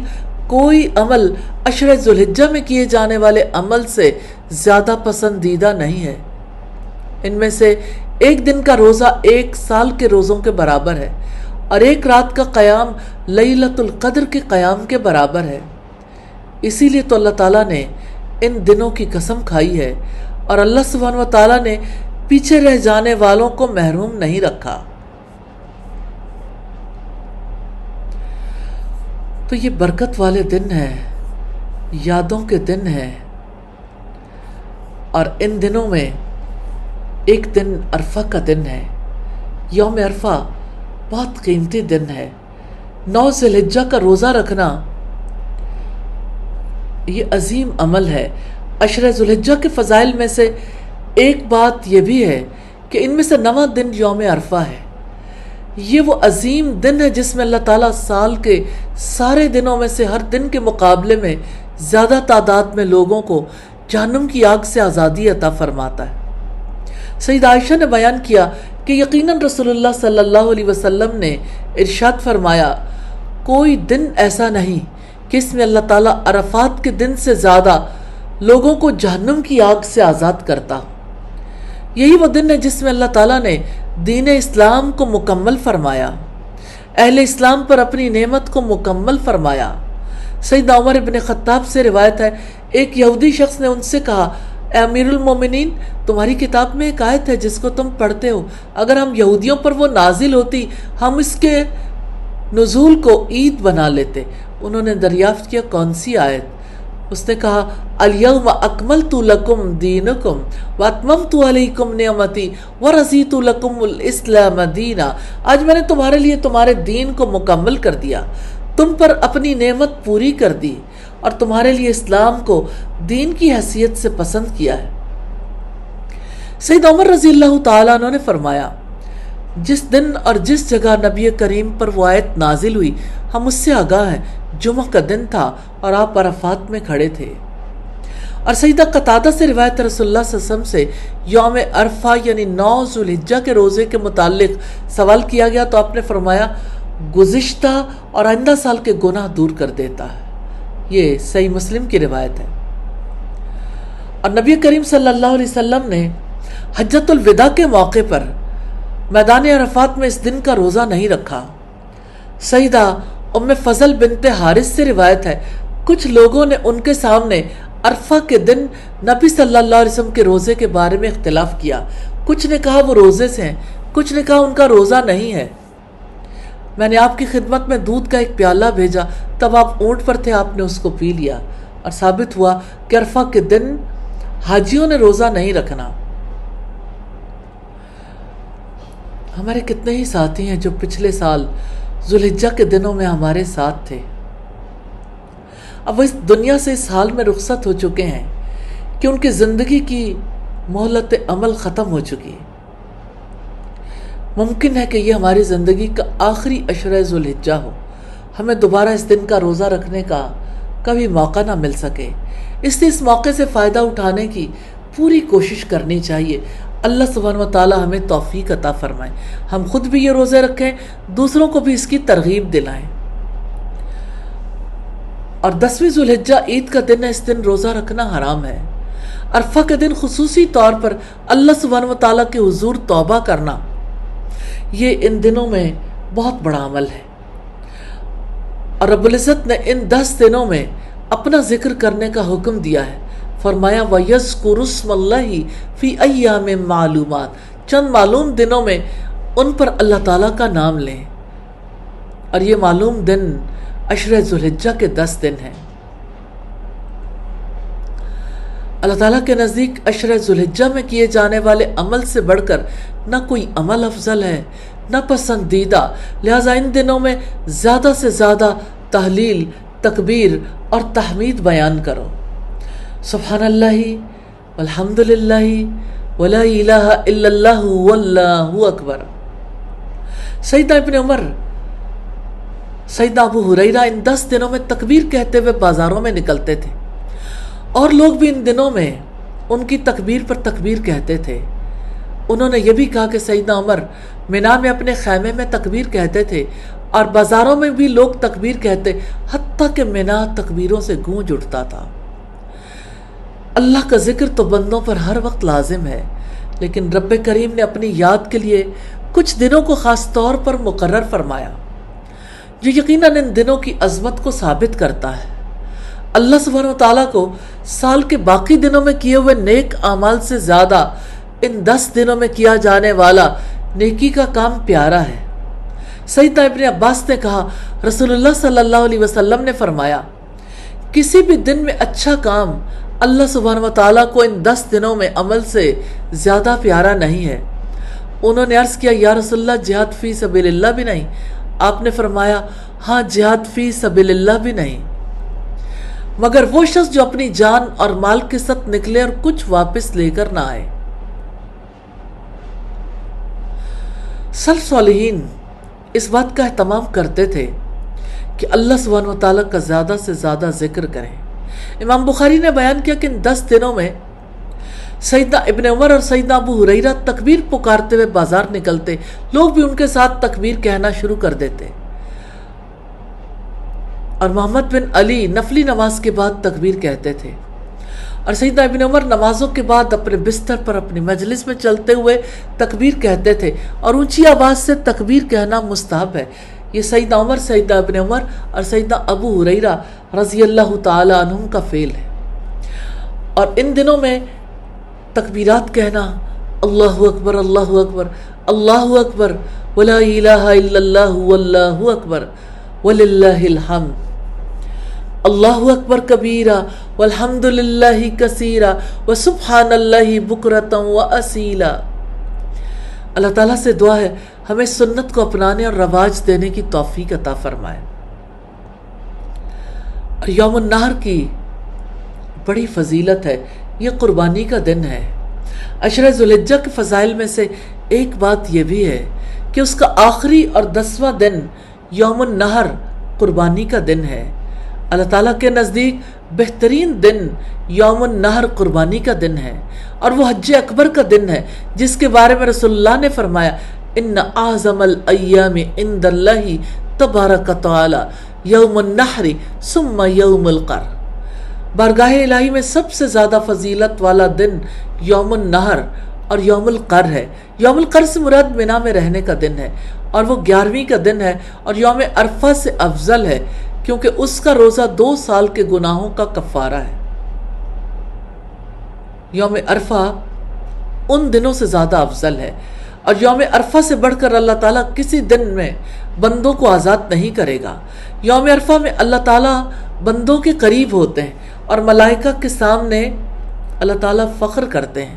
کوئی عمل 10 ذو الحجہ میں کیے جانے والے عمل سے زیادہ پسندیدہ نہیں ہے۔ ان میں سے ایک دن کا روزہ 1 سال کے روزوں کے برابر ہے، اور ایک رات کا قیام لیلۃ القدر کے قیام کے برابر ہے۔ اسی لیے تو اللہ تعالیٰ نے ان دنوں کی قسم کھائی ہے، اور اللہ سبحانہ و تعالیٰ نے پیچھے رہ جانے والوں کو محروم نہیں رکھا۔ تو یہ برکت والے دن ہیں، یادوں کے دن ہیں، اور ان دنوں میں ایک دن عرفہ کا دن ہے۔ یوم عرفہ بہت قیمتی دن ہے۔ 9 ذی الحجہ کا روزہ رکھنا یہ عظیم عمل ہے۔ 10 ذو الحجہ کے فضائل میں سے ایک بات یہ بھی ہے کہ ان میں سے 9واں دن یوم عرفہ ہے۔ یہ وہ عظیم دن ہے جس میں اللہ تعالیٰ سال کے سارے دنوں میں سے ہر دن کے مقابلے میں زیادہ تعداد میں لوگوں کو جہنم کی آگ سے آزادی عطا فرماتا ہے۔ سید عائشہ نے بیان کیا کہ یقیناً رسول اللہ صلی اللہ علیہ وسلم نے ارشاد فرمایا، کوئی دن ایسا نہیں کہ اس میں اللہ تعالیٰ عرفات کے دن سے زیادہ لوگوں کو جہنم کی آگ سے آزاد کرتا۔ یہی وہ دن ہے جس میں اللہ تعالیٰ نے دین اسلام کو مکمل فرمایا، اہل اسلام پر اپنی نعمت کو مکمل فرمایا۔ سیدنا عمر بن خطاب سے روایت ہے، ایک یہودی شخص نے ان سے کہا، اے امیر المومنین، تمہاری کتاب میں ایک آیت ہے جس کو تم پڑھتے ہو، اگر ہم یہودیوں پر وہ نازل ہوتی ہم اس کے نزول کو عید بنا لیتے۔ انہوں نے دریافت کیا کون سی آیت؟ اس نے کہا، الیوم اکملت لکم دینکم واتممت علیکم نعمتی ورضیت لکم الاسلام دینا۔ آج میں نے تمہارے لیے تمہارے دین کو مکمل کر دیا، تم پر اپنی نعمت پوری کر دی، اور تمہارے لیے اسلام کو دین کی حیثیت سے پسند کیا ہے۔ سید عمر رضی اللہ تعالیٰ عنہ نے فرمایا، جس دن اور جس جگہ نبی کریم پر وہ آیت نازل ہوئی ہم اس سے آگاہ ہیں۔ جمعہ کا دن تھا اور آپ عرفات میں کھڑے تھے۔ اور سیدہ قتادہ سے روایت رسول اللہ صلی اللہ علیہ وسلم سے یوم عرفہ یعنی 9 ذو الحجہ کے روزے کے متعلق سوال کیا گیا تو آپ نے فرمایا، گزشتہ اور آئندہ سال کے گناہ دور کر دیتا ہے۔ یہ صحیح مسلم کی روایت ہے۔ اور نبی کریم صلی اللہ علیہ وسلم نے حجۃ الوداع کے موقع پر میدان عرفات میں اس دن کا روزہ نہیں رکھا۔ سیدہ ام فضل بنت حارث سے روایت ہے، کچھ لوگوں نے ان کے سامنے عرفہ کے دن نبی صلی اللہ علیہ وسلم کے روزے کے بارے میں اختلاف کیا۔ کچھ نے کہا وہ روزے سے ہیں، کچھ نے کہا ان کا روزہ نہیں ہے۔ میں نے آپ کی خدمت میں دودھ کا ایک پیالہ بھیجا، تب آپ اونٹ پر تھے، آپ نے اس کو پی لیا، اور ثابت ہوا کہ عرفہ کے دن حاجیوں نے روزہ نہیں رکھنا۔ ہمارے کتنے ہی ساتھی ہیں جو پچھلے سال ذوالحجہ کے دنوں میں ہمارے ساتھ تھے، اب وہ اس دنیا سے اس حال میں رخصت ہو چکے ہیں کہ ان کی زندگی کی مہلت عمل ختم ہو چکی ہے۔ ممکن ہے کہ یہ ہماری زندگی کا آخری عشرہ ذوالحجہ ہو، ہمیں دوبارہ اس دن کا روزہ رکھنے کا کبھی موقع نہ مل سکے، اس لیے اس موقع سے فائدہ اٹھانے کی پوری کوشش کرنی چاہیے۔ اللہ سبحانہ وتعالی ہمیں توفیق عطا فرمائے، ہم خود بھی یہ روزے رکھیں، دوسروں کو بھی اس کی ترغیب دلائیں۔ اور 10ویں ذوالحجہ عید کا دن ہے، اس دن روزہ رکھنا حرام ہے۔ عرفہ کے دن خصوصی طور پر اللہ سبحانہ وتعالی کے حضور توبہ کرنا، یہ ان دنوں میں بہت بڑا عمل ہے، اور رب العزت نے ان 10 دنوں میں اپنا ذکر کرنے کا حکم دیا ہے۔ فرمایا وَيَذْكُرُ اسْمَ اللَّهِ فِي أَيَّامٍ مَعْلُومَاتٍ، چند معلوم دنوں میں ان پر اللہ تعالیٰ کا نام لیں، اور یہ معلوم دن عشرہ ذوالحجہ کے 10 دن ہیں۔ اللہ تعالیٰ کے نزدیک عشرہ ذوالحجہ میں کیے جانے والے عمل سے بڑھ کر نہ کوئی عمل افضل ہے نہ پسندیدہ، لہٰذا ان دنوں میں زیادہ سے زیادہ تحلیل، تکبیر اور تحمید بیان کرو۔ سبحان اللہ والحمد للہ ولا الہ الا اللہ واللہ اکبر۔ سیدنا ابن عمر، سیدنا ابو ہریرہ ان 10 دنوں میں تکبیر کہتے ہوئے بازاروں میں نکلتے تھے، اور لوگ بھی ان دنوں میں ان کی تکبیر پر تکبیر کہتے تھے۔ انہوں نے یہ بھی کہا کہ سیدنا عمر مینا میں اپنے خیمے میں تکبیر کہتے تھے، اور بازاروں میں بھی لوگ تکبیر کہتے، حتیٰ کہ مینا تکبیروں سے گونج اٹھتا تھا۔ اللہ کا ذکر تو بندوں پر ہر وقت لازم ہے، لیکن رب کریم نے اپنی یاد کے لیے کچھ دنوں کو خاص طور پر مقرر فرمایا، جو یقیناً ان دنوں کی عظمت کو ثابت کرتا ہے۔ اللہ سبحانہ وتعالیٰ کو سال کے باقی دنوں میں کیے ہوئے نیک اعمال سے زیادہ ان 10 دنوں میں کیا جانے والا نیکی کا کام پیارا ہے۔ سیدنا ابن عباس نے کہا، رسول اللہ صلی اللہ علیہ وسلم نے فرمایا، کسی بھی دن میں اچھا کام اللہ سبحانہ وتعالیٰ کو ان 10 دنوں میں عمل سے زیادہ پیارا نہیں ہے۔ انہوں نے عرض کیا، یا رسول اللہ جہاد فی سبیل اللہ بھی نہیں؟ آپ نے فرمایا، ہاں جہاد فی سبیل اللہ بھی نہیں، مگر وہ شخص جو اپنی جان اور مال کے ساتھ نکلے اور کچھ واپس لے کر نہ آئے۔ سلف صالحین اس بات کا اہتمام کرتے تھے کہ اللہ سبحانہ وتعالیٰ کا زیادہ سے زیادہ ذکر کریں۔ امام بخاری نے بیان کیا کہ ان 10 دنوں میں سیدنا ابن عمر اور سیدنا ابو ہریرہ تکبیر پکارتے ہوئے بازار نکلتے، لوگ بھی ان کے ساتھ تکبیر کہنا شروع کر دیتے، اور محمد بن علی نفلی نماز کے بعد تکبیر کہتے تھے، اور سیدنا ابن عمر نمازوں کے بعد اپنے بستر پر اپنی مجلس میں چلتے ہوئے تکبیر کہتے تھے، اور اونچی آواز سے تکبیر کہنا مستحب ہے۔ یہ سیدنا عمر، سیدنا ابن عمر اور سیدنا ابو ہریرہ رضی اللہ تعالی عنہم کا فعل ہے۔ اور ان دنوں میں تکبیرات کہنا، اللہ اکبر اللہ اکبر اللہ اکبر ولا الہ الا اللہ واللہ اکبر وللہ الحمد، اللہ اکبر کبیرہ والحمد للہ کثیرہ وسبحان اللہ بکرۃ واصیلا۔ اللہ تعالیٰ سے دعا ہے ہمیں سنت کو اپنانے اور رواج دینے کی توفیق عطا فرمائے۔ اور یوم النحر کی بڑی فضیلت ہے، یہ قربانی کا دن ہے۔ عشرہ ذوالحجہ کے فضائل میں سے ایک بات یہ بھی ہے کہ اس کا آخری اور 10واں دن یوم النحر قربانی کا دن ہے۔ اللہ تعالیٰ کے نزدیک بہترین دن یوم النحر قربانی کا دن ہے، اور وہ حج اکبر کا دن ہے، جس کے بارے میں رسول اللہ نے فرمایا، ان اعظم الایام عند اللہ تبارک تعالی یوم النحر ثم یوم القر۔ بارگاہ الہی میں سب سے زیادہ فضیلت والا دن یوم النحر اور یوم القر ہے۔ یوم القر سے مراد منا میں رہنے کا دن ہے اور وہ 11ویں کا دن ہے، اور یوم عرفہ سے افضل ہے کیونکہ اس کا روزہ 2 سال کے گناہوں کا کفارہ ہے۔ یوم عرفہ ان دنوں سے زیادہ افضل ہے، اور یوم عرفہ سے بڑھ کر اللہ تعالیٰ کسی دن میں بندوں کو آزاد نہیں کرے گا۔ یوم عرفہ میں اللہ تعالیٰ بندوں کے قریب ہوتے ہیں اور ملائکہ کے سامنے اللہ تعالیٰ فخر کرتے ہیں۔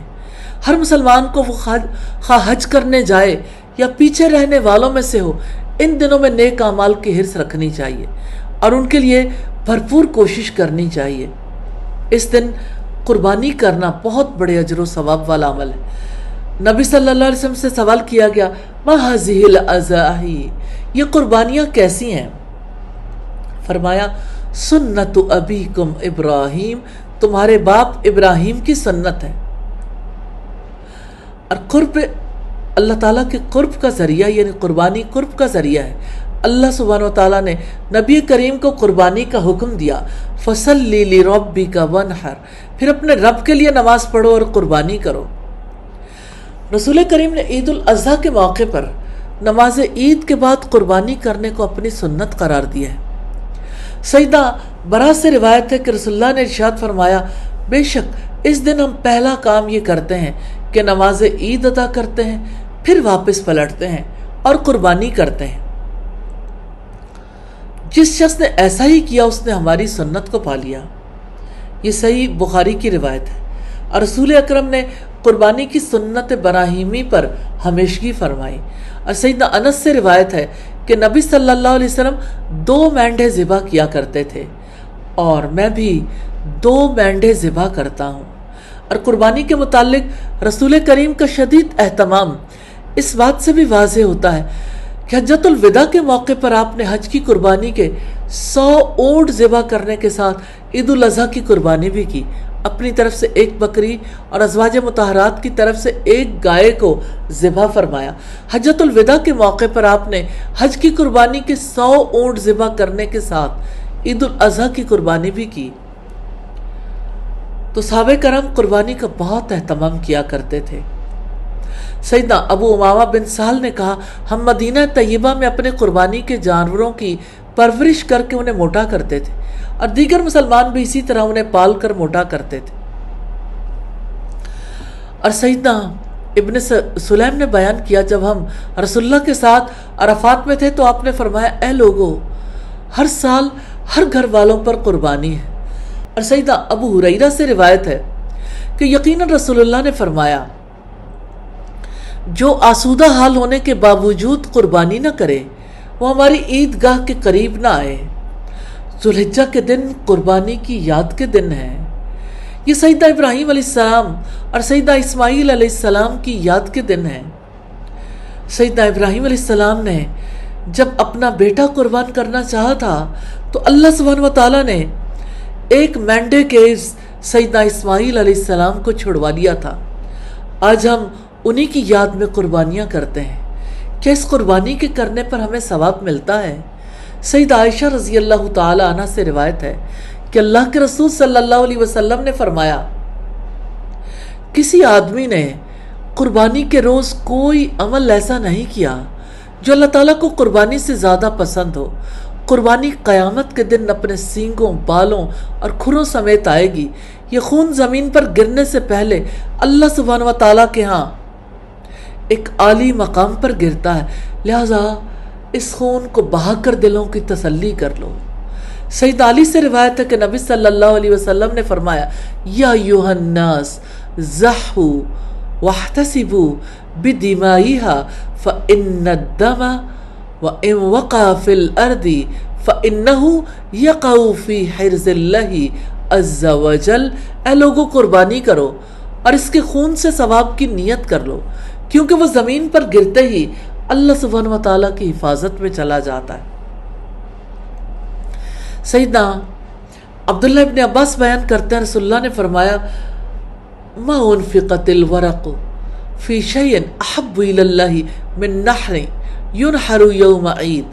ہر مسلمان کو وہ خواہ حج کرنے جائے یا پیچھے رہنے والوں میں سے ہو، ان دنوں میں نیک اعمال کی حرص رکھنی چاہیے اور ان کے لیے بھرپور کوشش کرنی چاہیے۔ اس دن قربانی کرنا بہت بڑے اجر و ثواب والا عمل ہے۔ نبی صلی اللہ علیہ وسلم سے سوال کیا گیا، ما ہذہ الاضاحی، یہ قربانیاں کیسی ہیں؟ فرمایا، سنت ابیکم ابراہیم، تمہارے باپ ابراہیم کی سنت ہے۔ اور قرب اللہ تعالیٰ کے قرب کا ذریعہ، یعنی قربانی قرب کا ذریعہ ہے۔ اللہ سبحانہ و تعالیٰ نے نبی کریم کو قربانی کا حکم دیا، فصلی لربک وانحر، پھر اپنے رب کے لیے نماز پڑھو اور قربانی کرو۔ رسول کریم نے عید الاضحیٰ کے موقع پر نماز عید کے بعد قربانی کرنے کو اپنی سنت قرار دیا ہے۔ سیدہ برا سے روایت ہے کہ رسول اللہ نے ارشاد فرمایا، بے شک اس دن ہم پہلا کام یہ کرتے ہیں کہ نماز عید ادا کرتے ہیں، پھر واپس پلٹتے ہیں اور قربانی کرتے ہیں۔ جس شخص نے ایسا ہی کیا اس نے ہماری سنت کو پا لیا۔ یہ صحیح بخاری کی روایت ہے، اور رسول اکرم نے قربانی کی سنت براہیمی پر ہمیشگی فرمائی۔ اور سیدنا انس سے روایت ہے کہ نبی صلی اللہ علیہ وسلم 2 مینڈھے ذبح کیا کرتے تھے، اور میں بھی 2 مینڈھے ذبح کرتا ہوں۔ اور قربانی کے متعلق رسول کریم کا شدید اہتمام اس بات سے بھی واضح ہوتا ہے کہ حجۃ الوداع کے موقع پر آپ نے حج کی قربانی کے 100 اونٹ ذبح کرنے کے ساتھ عید الاضحیٰ کی قربانی بھی کی، اپنی طرف سے 1 بکری اور ازواج مطہرات کی طرف سے 1 گائے کو ذبح فرمایا۔ حجۃ الوداع کے موقع پر آپ نے حج کی قربانی کے 100 اونٹ ذبح کرنے کے ساتھ عید الاضحیٰ کی قربانی بھی کی۔ تو صحابہ کرام قربانی کا بہت اہتمام کیا کرتے تھے۔ سیدنا ابو امامہ بن سہل نے کہا، ہم مدینہ طیبہ میں اپنے قربانی کے جانوروں کی پرورش کر کے انہیں موٹا کرتے تھے، اور دیگر مسلمان بھی اسی طرح انہیں پال کر موٹا کرتے تھے۔ اور سیدنا ابن سلیم نے بیان کیا، جب ہم رسول اللہ کے ساتھ عرفات میں تھے تو آپ نے فرمایا، اے لوگو، ہر سال ہر گھر والوں پر قربانی ہے۔ اور سیدنا ابو ہریرہ سے روایت ہے کہ یقیناً رسول اللہ نے فرمایا، جو آسودہ حال ہونے کے باوجود قربانی نہ کرے وہ ہماری عیدگاہ کے قریب نہ آئے۔ ذوالحجہ کے دن قربانی کی یاد کے دن ہے۔ یہ سیدنا ابراہیم علیہ السلام اور سیدنا اسماعیل علیہ السلام کی یاد کے دن ہے۔ سیدنا ابراہیم علیہ السلام نے جب اپنا بیٹا قربان کرنا چاہا تھا تو اللہ سبحانہ و تعالیٰ نے 1 مینڈے کے سیدنا اسماعیل علیہ السلام کو چھڑوا لیا تھا۔ آج ہم انہی کی یاد میں قربانیاں کرتے ہیں۔ کیا اس قربانی کے کرنے پر ہمیں ثواب ملتا ہے؟ سیدہ عائشہ رضی اللہ تعالی عنہ سے روایت ہے کہ اللہ کے رسول صلی اللہ علیہ وسلم نے فرمایا، کسی آدمی نے قربانی کے روز کوئی عمل ایسا نہیں کیا جو اللہ تعالیٰ کو قربانی سے زیادہ پسند ہو۔ قربانی قیامت کے دن اپنے سینگوں، بالوں اور کھروں سمیت آئے گی۔ یہ خون زمین پر گرنے سے پہلے اللہ سبحانہ و تعالیٰ کے ہاں ایک عالی مقام پر گرتا ہے، لہذا اس خون کو بہا کر دلوں کی تسلی کر لو۔ سید علی سے روایت ہے کہ نبی صلی اللہ علیہ وسلم نے فرمایا، یا ایھا الناس ضحوا واحتسبوا بدمائها فإن الدم وإن وقع في الأرض فإنه يقع في حرز الله عز وجل۔ اے لوگوں، قربانی کرو اور اس کے خون سے ثواب کی نیت کر لو، کیونکہ وہ زمین پر گرتے ہی اللہ سبحانہ وتعالیٰ کی حفاظت میں چلا جاتا ہے۔ سیدنا عبداللہ ابن عباس بیان کرتے ہیں، رسول اللہ نے فرمایا، ما انفقت الورق فی شیء احب الی اللہ من نحر ینحر یوم عید۔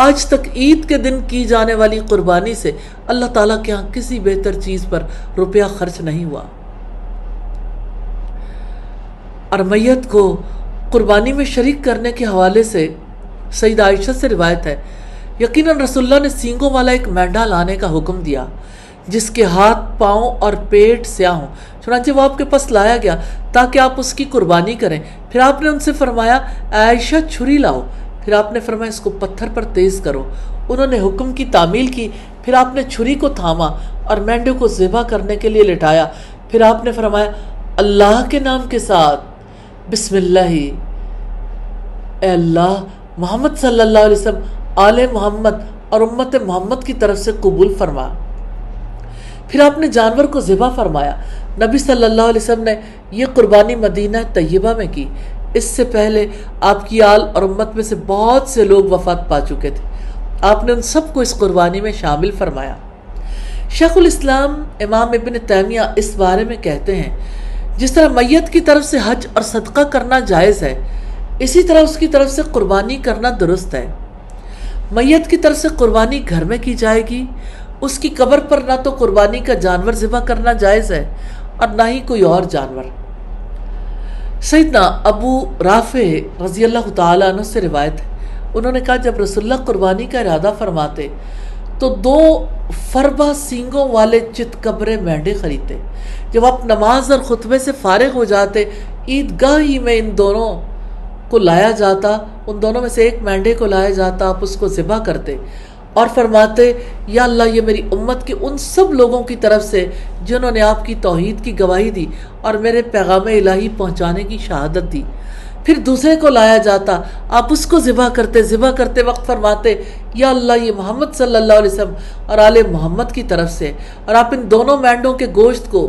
آج تک عید کے دن کی جانے والی قربانی سے اللہ تعالیٰ کے ہاں کسی بہتر چیز پر روپیہ خرچ نہیں ہوا۔ اور میت کو قربانی میں شریک کرنے کے حوالے سے سیدہ عائشہ سے روایت ہے، یقیناً رسول اللہ نے سینگوں والا ایک مینڈھا لانے کا حکم دیا جس کے ہاتھ، پاؤں اور پیٹ سیاہ ہوں، چنانچہ وہ آپ کے پاس لایا گیا تاکہ آپ اس کی قربانی کریں۔ پھر آپ نے ان سے فرمایا، عائشہ چھری لاؤ۔ پھر آپ نے فرمایا اس کو پتھر پر تیز کرو۔ انہوں نے حکم کی تعمیل کی۔ پھر آپ نے چھری کو تھاما اور مینڈے کو ذبح کرنے کے لیے لٹایا۔ پھر آپ نے فرمایا، اللہ کے نام کے ساتھ، بسم اللہ، اے اللہ محمد صلی اللہ علیہ وسلم، آل محمد اور امت محمد کی طرف سے قبول فرما۔ پھر آپ نے جانور کو ذبح فرمایا۔ نبی صلی اللہ علیہ وسلم نے یہ قربانی مدینہ طیبہ میں کی۔ اس سے پہلے آپ کی آل اور امت میں سے بہت سے لوگ وفات پا چکے تھے۔ آپ نے ان سب کو اس قربانی میں شامل فرمایا۔ شیخ الاسلام امام ابن تیمیہ اس بارے میں کہتے ہیں، جس طرح میت کی طرف سے حج اور صدقہ کرنا جائز ہے، اسی طرح اس کی طرف سے قربانی کرنا درست ہے۔ میت کی طرف سے قربانی گھر میں کی جائے گی۔ اس کی قبر پر نہ تو قربانی کا جانور ذبح کرنا جائز ہے اور نہ ہی کوئی اور جانور۔ سیدنا ابو رافع رضی اللہ تعالیٰ عنہ سے روایت ہے، انہوں نے کہا جب رسول اللہ قربانی کا ارادہ فرماتے تو 2 فربہ سینگوں والے چت قبرے مینڈے خریدتے۔ جب آپ نماز اور خطبے سے فارغ ہو جاتے، عیدگاہ ہی میں ان دونوں کو لایا جاتا، ان دونوں میں سے ایک مینڈے کو لایا جاتا، آپ اس کو ذبح کرتے اور فرماتے، یا اللہ یہ میری امت کے ان سب لوگوں کی طرف سے جنہوں نے آپ کی توحید کی گواہی دی اور میرے پیغام الہی پہنچانے کی شہادت دی۔ پھر دوسرے کو لایا جاتا، آپ اس کو ذبح کرتے وقت فرماتے، یا اللہ یہ محمد صلی اللہ علیہ وسلم اور آل محمد کی طرف سے، اور آپ ان دونوں مینڈوں کے گوشت کو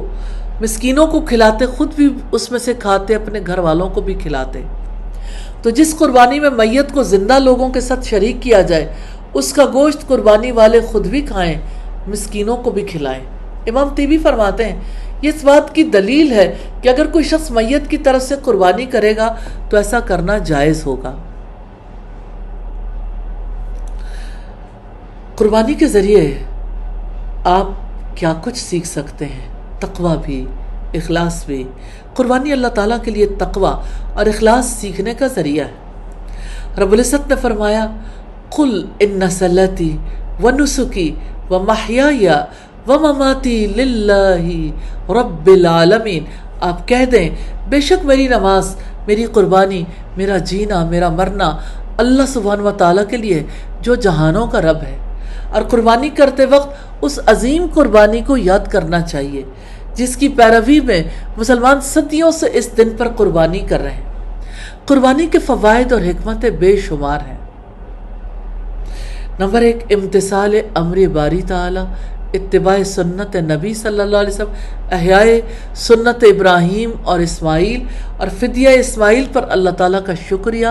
مسکینوں کو کھلاتے، خود بھی اس میں سے کھاتے، اپنے گھر والوں کو بھی کھلاتے۔ تو جس قربانی میں میت کو زندہ لوگوں کے ساتھ شریک کیا جائے، اس کا گوشت قربانی والے خود بھی کھائیں، مسکینوں کو بھی کھلائیں۔ امام طیبی فرماتے ہیں، یہ اس بات کی دلیل ہے کہ اگر کوئی شخص میت کی طرف سے قربانی کرے گا تو ایسا کرنا جائز ہوگا۔ قربانی کے ذریعے آپ کیا کچھ سیکھ سکتے ہیں؟ تقوی بھی، اخلاص بھی۔ قربانی اللہ تعالیٰ کے لیے تقوی اور اخلاص سیکھنے کا ذریعہ ہے۔ رب العزت نے فرمایا، قُلْ إِنَّ صَلَاتِي وَنُسُكِي وَمَحْيَايَ وَمَمَاتِي لِلَّهِ رَبِّ الْعَالَمِينَ، آپ کہہ دیں بے شک میری نماز، میری قربانی، میرا جینا، میرا مرنا اللہ سبحانہ و تعالیٰ کے لیے جو جہانوں کا رب ہے۔ اور قربانی کرتے وقت اس عظیم قربانی کو یاد کرنا چاہیے جس کی پیروی میں مسلمان صدیوں سے اس دن پر قربانی کر رہے ہیں۔ قربانی کے فوائد اور حکمتیں بے شمار ہیں۔ نمبر 1، امتثال امر باری تعالی، اتباع سنت نبی صلی اللہ علیہ وسلم، احیاء سنت ابراہیم اور اسماعیل اور فدیہ اسماعیل پر اللہ تعالیٰ کا شکریہ،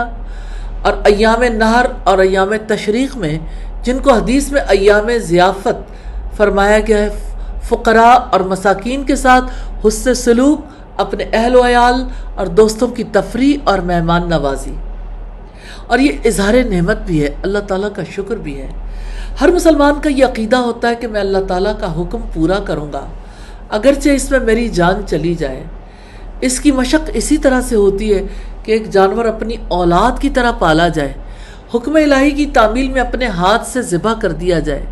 اور ایام نہر اور ایام تشریق میں جن کو حدیث میں ایام ضیافت فرمایا گیا ہے، فقراء اور مساکین کے ساتھ حسن سلوک، اپنے اہل و عیال اور دوستوں کی تفریح اور مہمان نوازی، اور یہ اظہار نعمت بھی ہے، اللہ تعالیٰ کا شکر بھی ہے۔ ہر مسلمان کا یہ عقیدہ ہوتا ہے کہ میں اللہ تعالیٰ کا حکم پورا کروں گا اگرچہ اس میں میری جان چلی جائے۔ اس کی مشق اسی طرح سے ہوتی ہے کہ ایک جانور اپنی اولاد کی طرح پالا جائے، حکم الہی کی تعمیل میں اپنے ہاتھ سے ذبح کر دیا جائے،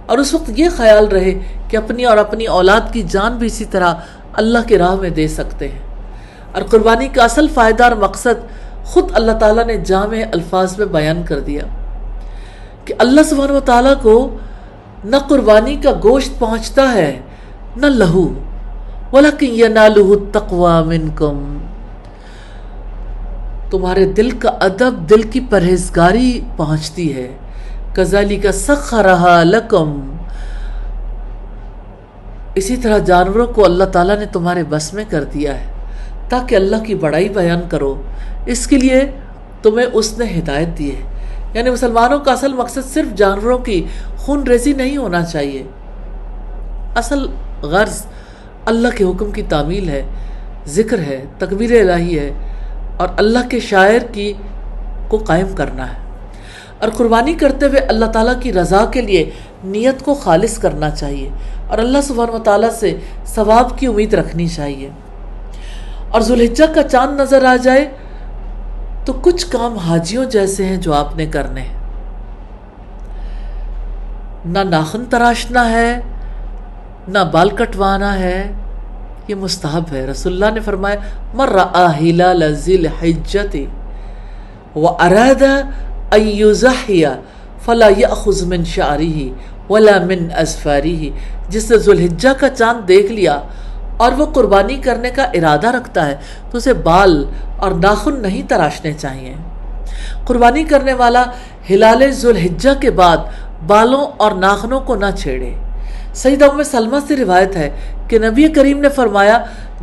اور اس وقت یہ خیال رہے کہ اپنی اور اپنی اولاد کی جان بھی اسی طرح اللہ کے راہ میں دے سکتے ہیں۔ اور قربانی کا اصل فائدہ اور مقصد خود اللہ تعالیٰ نے جامع الفاظ میں بیان کر دیا کہ اللہ سبحانہ و تعالیٰ کو نہ قربانی کا گوشت پہنچتا ہے نہ لہو، وَلَكِنْ يَنَالُهُ التَّقْوَى مِنْكُمْ، تمہارے دل کا ادب، دل کی پرہیزگاری پہنچتی ہے۔ كَذَلِكَ سَخَّرَهَا لَكُمْ، اسی طرح جانوروں کو اللہ تعالیٰ نے تمہارے بس میں کر دیا ہے تاکہ اللہ کی بڑائی بیان کرو، اس کے لیے تمہیں اس نے ہدایت دی ہے۔ یعنی مسلمانوں کا اصل مقصد صرف جانوروں کی خون ریزی نہیں ہونا چاہیے، اصل غرض اللہ کے حکم کی تعمیل ہے، ذکر ہے، تکبیر الہی ہے، اور اللہ کے شاعر کو قائم کرنا ہے۔ اور قربانی کرتے ہوئے اللہ تعالیٰ کی رضا کے لیے نیت کو خالص کرنا چاہیے اور اللہ سبحانہ و تعالیٰ سے ثواب کی امید رکھنی چاہیے۔ اور ذوالحجہ کا چاند نظر آ جائے تو کچھ کام حاجیوں جیسے ہیں جو آپ نے کرنے ہیں. نہ ناخن تراشنا ہے، نہ بال کٹوانا ہے، یہ مستحب ہے. رسول اللہ نے فرمایا من رأى ہلال ذی الحجۃ واراد ان یضحی فلا یأخذ من شعرہ ولا من اظفارہ. جس نے ذوالحجہ کا چاند دیکھ لیا اور وہ قربانی کرنے کا ارادہ رکھتا ہے تو اسے بال اور ناخن نہیں تراشنے چاہیے. قربانی کرنے والا ہلال ذوالحجہ کے بعد بالوں اور ناخنوں کو نہ چھیڑے. سیدہ ام سلمہ سے روایت ہے کہ نبی کریم نے فرمایا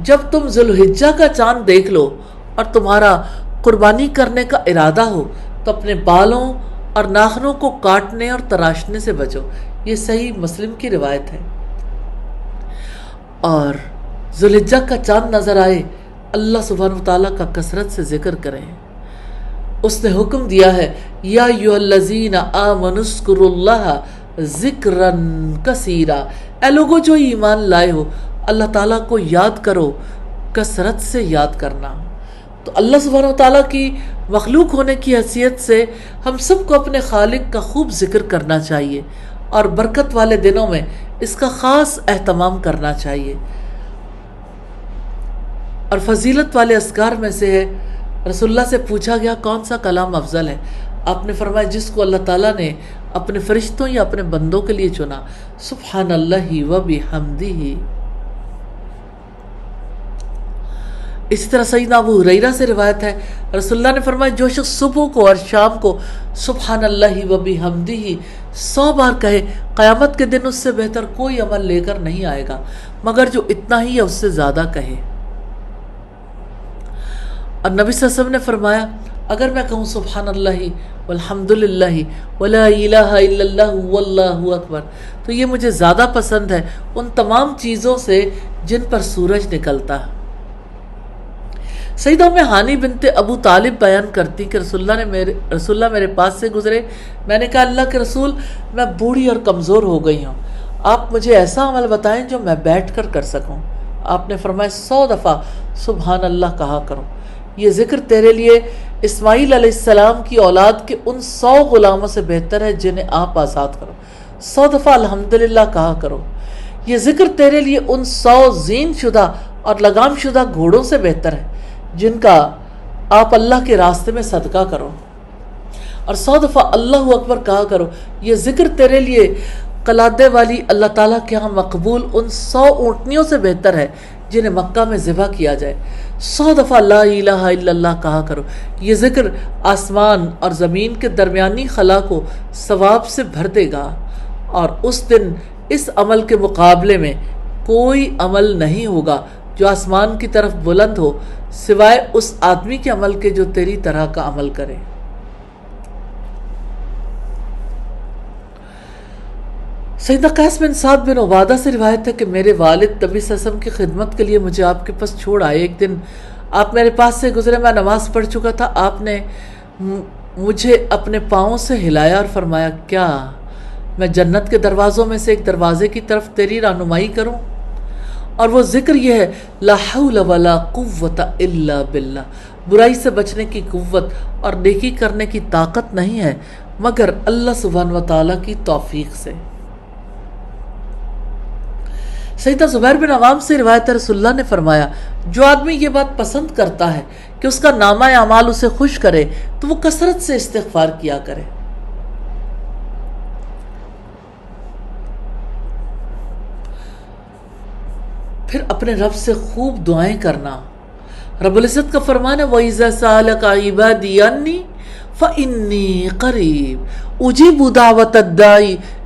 جب تم ذوالحجہ کا چاند دیکھ لو اور تمہارا قربانی کرنے کا ارادہ ہو تو اپنے بالوں اور ناخنوں کو کاٹنے اور تراشنے سے بچو. یہ صحیح مسلم کی روایت ہے. اور ذوالحجہ کا چاند نظر آئے اللہ سبحانہ وتعالیٰ کا کثرت سے ذکر کریں. اس نے حکم دیا ہے یا ایھا الذین آمنوا اذکروا اللہ ذکرا کثیرا. اے لوگو جو ایمان لائے ہو اللہ تعالیٰ کو یاد کرو، کثرت سے یاد کرنا. تو اللہ سبحانہ وتعالیٰ کی مخلوق ہونے کی حیثیت سے ہم سب کو اپنے خالق کا خوب ذکر کرنا چاہیے اور برکت والے دنوں میں اس کا خاص اہتمام کرنا چاہیے. اور فضیلت والے اذکار میں سے ہے، رسول اللہ سے پوچھا گیا کون سا کلام افضل ہے. آپ نے فرمایا جس کو اللہ تعالیٰ نے اپنے فرشتوں یا اپنے بندوں کے لیے چنا. سبحان اللہ و بحمدہ. اسی طرح سیدنا ابو ہریرہ سے روایت ہے رسول اللہ نے فرمایا جو شخص صبح کو اور شام کو سبحان اللہ و بحمدہ 100 بار کہے قیامت کے دن اس سے بہتر کوئی عمل لے کر نہیں آئے گا مگر جو اتنا ہی یا اس سے زیادہ کہے. اور نبی صلی اللہ علیہ وسلم نے فرمایا اگر میں کہوں سبحان اللہ والحمدللہ ولا الہ الا اللہ واللہ اکبر تو یہ مجھے زیادہ پسند ہے ان تمام چیزوں سے جن پر سورج نکلتا ہے. سیدہ ام ہانی بنت ابو طالب بیان کرتی کہ رسول اللہ میرے پاس سے گزرے. میں نے کہا اللہ کے رسول میں بوڑھی اور کمزور ہو گئی ہوں، آپ مجھے ایسا عمل بتائیں جو میں بیٹھ کر سکوں. آپ نے فرمایا 100 دفعہ سبحان اللہ کہا کرو، یہ ذکر تیرے لیے اسماعیل علیہ السلام کی اولاد کے ان 100 غلاموں سے بہتر ہے جنہیں آپ آزاد کرو. 100 دفعہ الحمدللہ کہا کرو، یہ ذکر تیرے لیے ان 100 زین شدہ اور لگام شدہ گھوڑوں سے بہتر ہے جن کا آپ اللہ کے راستے میں صدقہ کرو. اور 100 دفعہ اللہ اکبر کہا کرو، یہ ذکر تیرے لیے قلادے والی اللہ تعالیٰ کے ہاں مقبول ان 100 اونٹنیوں سے بہتر ہے جنہیں مکہ میں ذبح کیا جائے. 100 دفعہ لا الہ الا اللہ کہا کرو، یہ ذکر آسمان اور زمین کے درمیانی خلا کو ثواب سے بھر دے گا اور اس دن اس عمل کے مقابلے میں کوئی عمل نہیں ہوگا جو آسمان کی طرف بلند ہو سوائے اس آدمی کے عمل کے جو تیری طرح کا عمل کرے. سیدنا قیس بن سعد بن عبادہ سے روایت ہے کہ میرے والد نبی صلی اللہ علیہ وسلم کی خدمت کے لیے مجھے آپ کے پاس چھوڑ آئے. ایک دن آپ میرے پاس سے گزرے، میں نماز پڑھ چکا تھا. آپ نے مجھے اپنے پاؤں سے ہلایا اور فرمایا کیا میں جنت کے دروازوں میں سے ایک دروازے کی طرف تیری رہنمائی کروں؟ اور وہ ذکر یہ ہے لا حول ولا قوت الا باللہ. برائی سے بچنے کی قوت اور نیکی کرنے کی طاقت نہیں ہے مگر اللہ سبحانہ وتعالیٰ کی توفیق سے. سیدنا زبیر بن عوام سے روایت ہے رسول اللہ نے فرمایا جو آدمی یہ بات پسند کرتا ہے کہ اس کا نامہ اعمال اسے خوش کرے تو وہ کثرت سے استغفار کیا کرے. پھر اپنے رب سے خوب دعائیں کرنا. رب العزت کا فرمان ہے وَإِذَا سَأَلَكَ عِبَادِي عَنِّي فَإِنِّي قَرِيبٌ أُجِيبُ دَعْوَةَ الدَّاعِ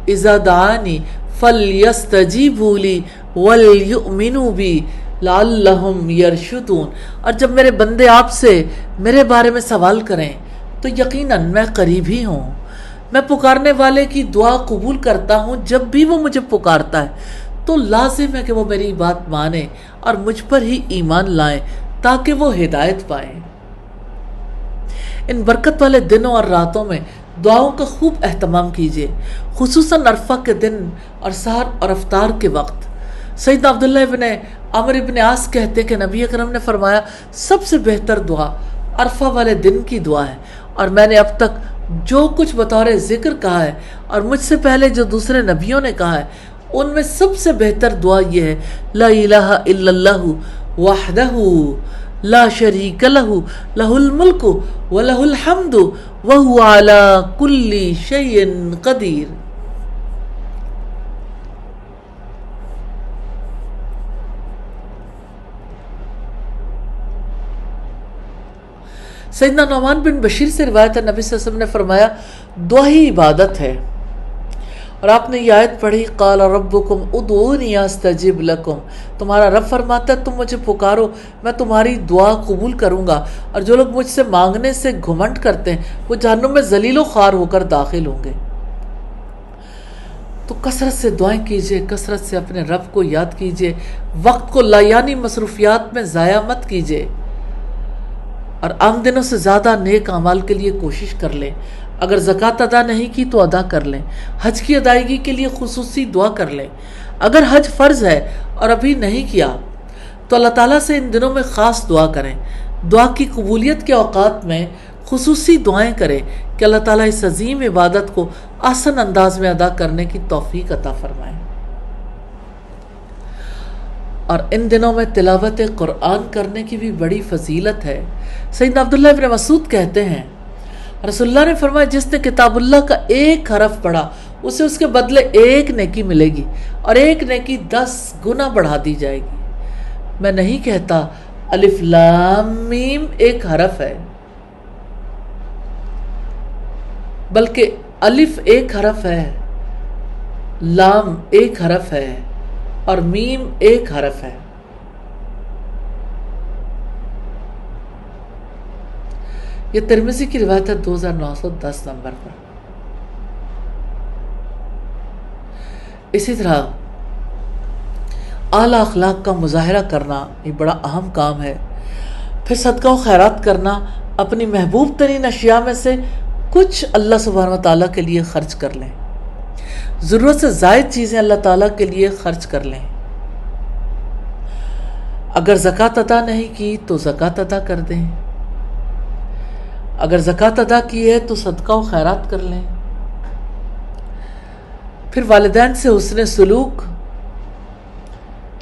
إِذَا دَعَانِ فَلْيَسْتَجِيبُوا لِي وَلْيُؤْمِنُوا بِي لَعَلَّهُمْ يَرْشُدُونَ. اور جب میرے بندے آپ سے میرے بارے میں سوال کریں تو یقیناً میں قریب ہی ہوں. میں پکارنے والے کی دعا قبول کرتا ہوں. جب بھی وہ مجھے پکارتا ہے تو لازم ہے کہ وہ میری بات مانیں اور مجھ پر ہی ایمان لائیں تاکہ وہ ہدایت پائیں. ان برکت والے دنوں اور راتوں میں دعاؤں کا خوب اہتمام کیجیے، خصوصاً عرفہ کے دن اور سحر اور افطار کے وقت. سیدنا عبداللہ ابن عمرو ابن عاص کہتے کہ نبی اکرم نے فرمایا سب سے بہتر دعا عرفہ والے دن کی دعا ہے، اور میں نے اب تک جو کچھ بطور ذکر کہا ہے اور مجھ سے پہلے جو دوسرے نبیوں نے کہا ہے ان میں سب سے بہتر دعا یہ ہے لا الہ الا اللہ وحدہ لا شریک لہ لہ الملک ولہ الحمد وہو علی کل شیء قدیر۔ سیدنا نعمان بن بشیر سے روایت ہے نبی صلی اللہ علیہ وسلم نے فرمایا دعا ہی عبادت ہے، اور آپ نے یہ آیت پڑھی قال ربکم ادعونی استجب لکم، تمہارا رب فرماتا ہے تم مجھے پکارو میں تمہاری دعا قبول کروں گا، اور جو لوگ مجھ سے مانگنے سے گھمنڈ کرتے ہیں وہ جہنم میں ذلیل و خوار ہو کر داخل ہوں گے۔ تو کثرت سے دعائیں کیجئے، کثرت سے اپنے رب کو یاد کیجئے، وقت کو لایانی مصروفیات میں ضائع مت کیجئے، اور عام دنوں سے زیادہ نیک اعمال کے لیے کوشش کر لیں۔ اگر زکوٰۃ ادا نہیں کی تو ادا کر لیں، حج کی ادائیگی کے لیے خصوصی دعا کر لیں، اگر حج فرض ہے اور ابھی نہیں کیا تو اللہ تعالیٰ سے ان دنوں میں خاص دعا کریں، دعا کی قبولیت کے اوقات میں خصوصی دعائیں کریں کہ اللہ تعالیٰ اس عظیم عبادت کو آسان انداز میں ادا کرنے کی توفیق عطا فرمائیں۔ اور ان دنوں میں تلاوت قرآن کرنے کی بھی بڑی فضیلت ہے۔ سیدنا عبداللہ ابن مسعود کہتے ہیں رسول اللہ نے فرمایا جس نے کتاب اللہ کا ایک حرف پڑھا اسے اس کے بدلے ایک نیکی ملے گی، اور ایک نیکی 10 گنا بڑھا دی جائے گی۔ میں نہیں کہتا الف لام میم ایک حرف ہے، بلکہ الف ایک حرف ہے، لام ایک حرف ہے، اور میم ایک حرف ہے۔ یہ ترمذی کی روایت ہے 2910 نمبر پر۔ اسی طرح اعلیٰ اخلاق کا مظاہرہ کرنا یہ بڑا اہم کام ہے۔ پھر صدقہ و خیرات کرنا، اپنی محبوب ترین اشیاء میں سے کچھ اللہ سبحانہ و تعالیٰ کے لیے خرچ کر لیں، ضرورت سے زائد چیزیں اللہ تعالیٰ کے لیے خرچ کر لیں۔ اگر زکوٰۃ ادا نہیں کی تو زکوٰۃ ادا کر دیں، اگر زکوٰۃ ادا کی ہے تو صدقہ و خیرات کر لیں۔ پھر والدین سے حسن سلوک،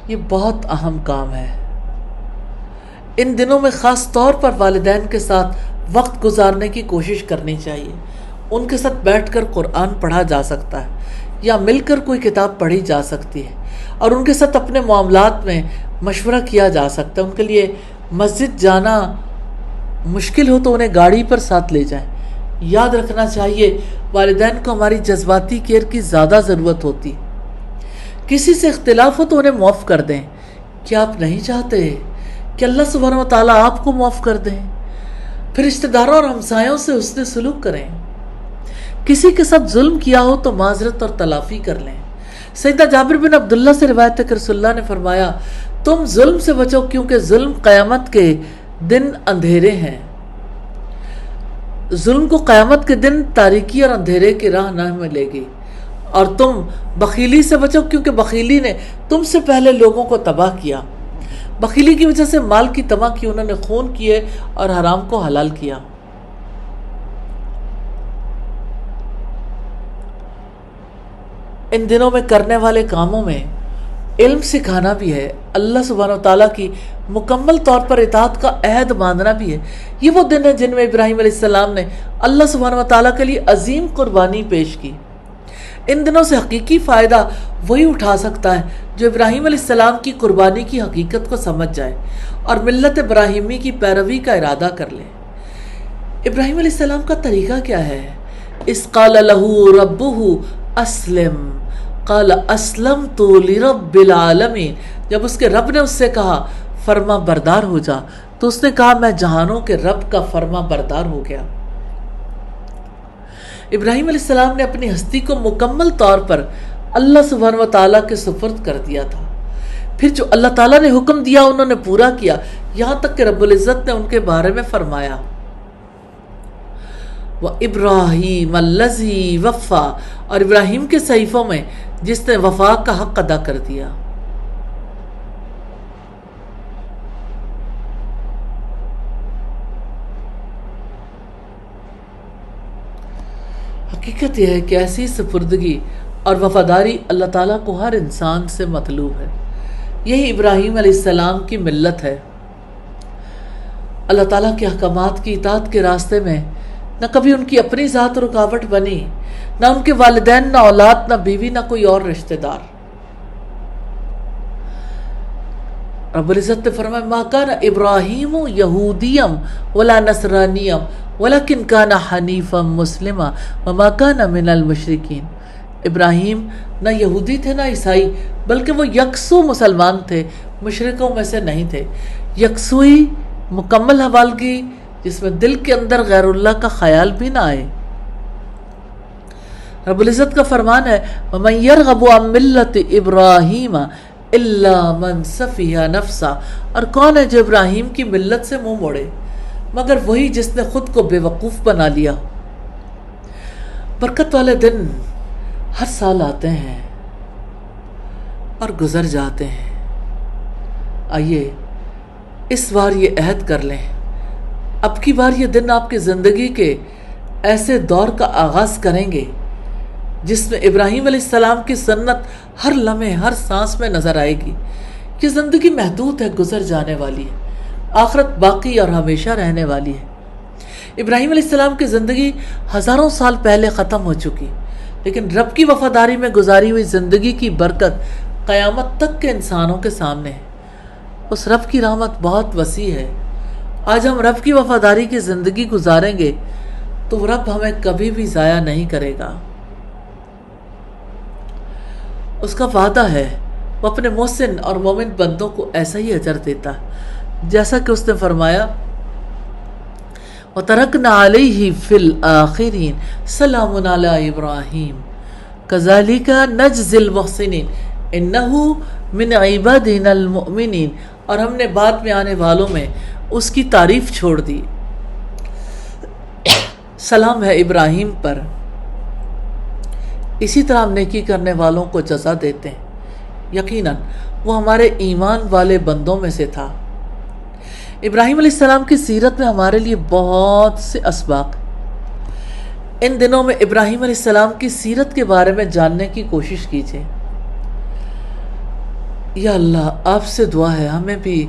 یہ بہت اہم کام ہے۔ ان دنوں میں خاص طور پر والدین کے ساتھ وقت گزارنے کی کوشش کرنی چاہیے۔ ان کے ساتھ بیٹھ کر قرآن پڑھا جا سکتا ہے، یا مل کر کوئی کتاب پڑھی جا سکتی ہے، اور ان کے ساتھ اپنے معاملات میں مشورہ کیا جا سکتا ہے۔ ان کے لیے مسجد جانا مشکل ہو تو انہیں گاڑی پر ساتھ لے جائیں۔ یاد رکھنا چاہیے والدین کو ہماری جذباتی کیئر کی زیادہ ضرورت ہوتی ہے۔ کسی سے اختلاف ہو تو انہیں معاف کر دیں۔ کیا آپ نہیں چاہتے کہ اللہ سبحانہ و تعالیٰ آپ کو معاف کر دیں؟ پھر رشتہ داروں اور ہمسایوں سے حسن سلوک کریں۔ کسی کے ساتھ ظلم کیا ہو تو معذرت اور تلافی کر لیں۔ سیدنا جابر بن عبداللہ سے روایت ہے کہ رسول اللہ نے فرمایا تم ظلم سے بچو کیونکہ ظلم قیامت کے دن اندھیرے ہیں۔ ظلم کو قیامت کے دن تاریکی اور اندھیرے کی راہ نہ ملے گی۔ اور تم بخیلی سے بچو کیونکہ بخیلی نے تم سے پہلے لوگوں کو تباہ کیا۔ بخیلی کی وجہ سے مال کی طمع کی، انہوں نے خون کیے اور حرام کو حلال کیا۔ ان دنوں میں کرنے والے کاموں میں علم سکھانا بھی ہے، اللہ سبحانہ و تعالیٰ کی مکمل طور پر اطاعت کا عہد باندھنا بھی ہے۔ یہ وہ دن ہے جن میں ابراہیم علیہ السلام نے اللہ سبحانہ و تعالیٰ کے لیے عظیم قربانی پیش کی۔ ان دنوں سے حقیقی فائدہ وہی اٹھا سکتا ہے جو ابراہیم علیہ السلام کی قربانی کی حقیقت کو سمجھ جائے اور ملت ابراہیمی کی پیروی کا ارادہ کر لے۔ ابراہیم علیہ السلام کا طریقہ کیا ہے؟ اذ قال له ربه اسلم قال اسلمت لرب العالمین، جب اس کے رب نے اس سے کہا فرما بردار ہو جا تو اس نے کہا میں جہانوں کے رب کا فرما بردار ہو گیا۔ ابراہیم علیہ السلام نے اپنی ہستی کو مکمل طور پر اللہ سبحانہ و تعالیٰ کے سپرد کر دیا تھا۔ پھر جو اللہ تعالیٰ نے حکم دیا انہوں نے پورا کیا، یہاں تک کہ رب العزت نے ان کے بارے میں فرمایا وَإِبْرَاهِيمَ الَّذِي وَفَّى، اور ابراہیم کے صحیفوں میں جس نے وفا کا حق ادا کر دیا۔ حقیقت یہ ہے کہ ایسی سپردگی اور وفاداری اللہ تعالیٰ کو ہر انسان سے مطلوب ہے۔ یہی ابراہیم علیہ السلام کی ملت ہے۔ اللہ تعالیٰ کے احکامات کی اطاعت کے راستے میں نہ کبھی ان کی اپنی ذات رکاوٹ بنی، نہ ان کے والدین، نہ اولاد، نہ بیوی، نہ کوئی اور رشتہ دار۔ رب العزت نے فرمایا ما کان ابراہیم یہودیم ولا نصرانیم ولکن کان حنیفا مسلما وما کان من المشرکین۔ ابراہیم نہ یہودی تھے نہ عیسائی، بلکہ وہ یکسو مسلمان تھے، مشرکوں میں سے نہیں تھے۔ یکسوئی مکمل حوالگی جس میں دل کے اندر غیر اللہ کا خیال بھی نہ آئے۔ رب العزت کا فرمان ہے وَمَن يَرْغَبُ عَن مِّلَّةِ إِبْرَاهِيمَ إِلَّا مَن سَفِهَ نَفْسَهُ، اور کون ہے جو ابراہیم کی ملت سے منہ موڑے مگر وہی جس نے خود کو بے وقوف بنا لیا۔ برکت والے دن ہر سال آتے ہیں اور گزر جاتے ہیں۔ آئیے اس بار یہ عہد کر لیں، اب کی بار یہ دن آپ کی زندگی کے ایسے دور کا آغاز کریں گے جس میں ابراہیم علیہ السلام کی سنت ہر لمحے ہر سانس میں نظر آئے گی۔ یہ زندگی محدود ہے، گزر جانے والی ہے، آخرت باقی اور ہمیشہ رہنے والی ہے۔ ابراہیم علیہ السلام کی زندگی ہزاروں سال پہلے ختم ہو چکی، لیکن رب کی وفاداری میں گزاری ہوئی زندگی کی برکت قیامت تک کے انسانوں کے سامنے ہے۔ اس رب کی رحمت بہت وسیع ہے۔ آج ہم رب کی وفاداری کی زندگی گزاریں گے تو رب ہمیں کبھی بھی ضائع نہیں کرے گا۔ اس کا وعدہ ہے وہ اپنے محسن اور مومن بندوں کو ایسا ہی اجر دیتا ہے جیسا کہ اس نے فرمایا وَتَرَكْنَا عَلَيْهِ فِي الْآخِرِينَ سَلَامٌ عَلَىٰ إِبْرَاهِيمَ كَذَلِكَ نَجْزِي الْمُحْسِنِينَ إِنَّهُ مِنْ عِبَادِنَا الْمُؤْمِنِينَ، اور ہم نے بعد میں آنے والوں میں اس کی تعریف چھوڑ دی۔ سلام ہے ابراہیم پر، اسی طرح ہم نیکی کرنے والوں کو جزا دیتے ہیں۔ یقیناً وہ ہمارے ایمان والے بندوں میں سے تھا۔ ابراہیم علیہ السلام کی سیرت میں ہمارے لیے بہت سے اسباق ہیں۔ ان دنوں میں ابراہیم علیہ السلام کی سیرت کے بارے میں جاننے کی کوشش کیجیے۔ یا اللہ آپ سے دعا ہے ہمیں بھی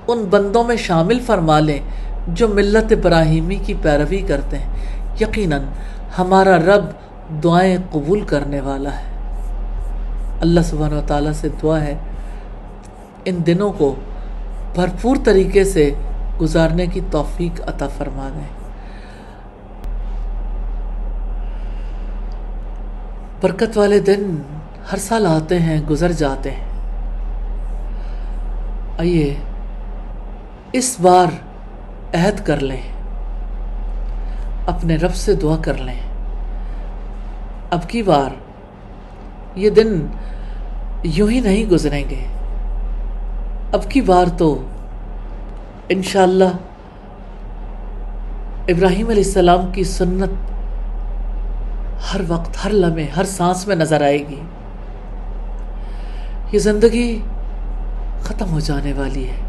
ان بندوں میں شامل فرما لیں جو ملت ابراہیمی کی پیروی کرتے ہیں۔ یقیناً ہمارا رب دعائیں قبول کرنے والا ہے۔ اللہ سبحانہ و تعالیٰ سے دعا ہے ان دنوں کو بھرپور طریقے سے گزارنے کی توفیق عطا فرما دیں۔ برکت والے دن ہر سال آتے ہیں، گزر جاتے ہیں۔ آئیے اس بار عہد کر لیں، اپنے رب سے دعا کر لیں اب کی بار یہ دن یوں ہی نہیں گزریں گے۔ اب کی بار تو انشاءاللہ ابراہیم علیہ السلام کی سنت ہر وقت ہر لمحے ہر سانس میں نظر آئے گی۔ یہ زندگی ختم ہو جانے والی ہے،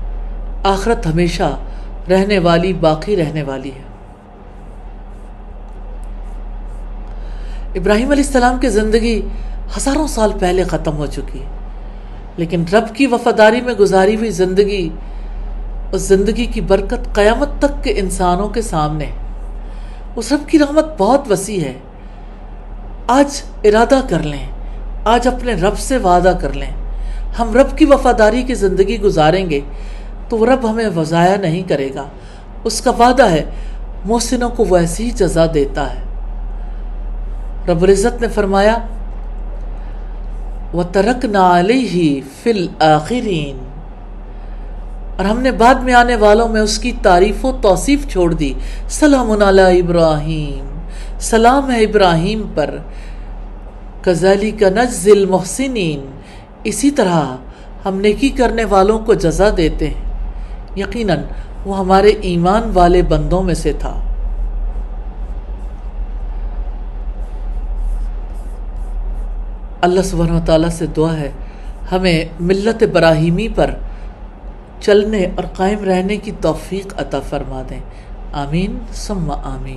آخرت ہمیشہ رہنے والی باقی رہنے والی ہے۔ ابراہیم علیہ السلام کی زندگی ہزاروں سال پہلے ختم ہو چکی، لیکن رب کی وفاداری میں گزاری ہوئی زندگی، اس زندگی کی برکت قیامت تک کے انسانوں کے سامنے۔ اس رب کی رحمت بہت وسیع ہے۔ آج ارادہ کر لیں، آج اپنے رب سے وعدہ کر لیں ہم رب کی وفاداری کی زندگی گزاریں گے تو رب ہمیں ضائع نہیں کرے گا۔ اس کا وعدہ ہے محسنوں کو وہ ایسی ہی جزا دیتا ہے۔ رب العزت نے فرمایا وَتَرَكْنَا عَلَيْهِ فِي الْآخِرِينَ، اور ہم نے بعد میں آنے والوں میں اس کی تعریف و توصیف چھوڑ دی۔ سلام علی ابراہیم، سلام ہے ابراہیم پر۔ كَذَلِكَ نَجْزِي الْمُحْسِنِينَ، اسی طرح ہم نیکی کرنے والوں کو جزا دیتے ہیں۔ یقیناً وہ ہمارے ایمان والے بندوں میں سے تھا۔ اللہ سبحانہ و تعالیٰ سے دعا ہے ہمیں ملت ابراہیمی پر چلنے اور قائم رہنے کی توفیق عطا فرما دیں۔ آمین ثم آمین۔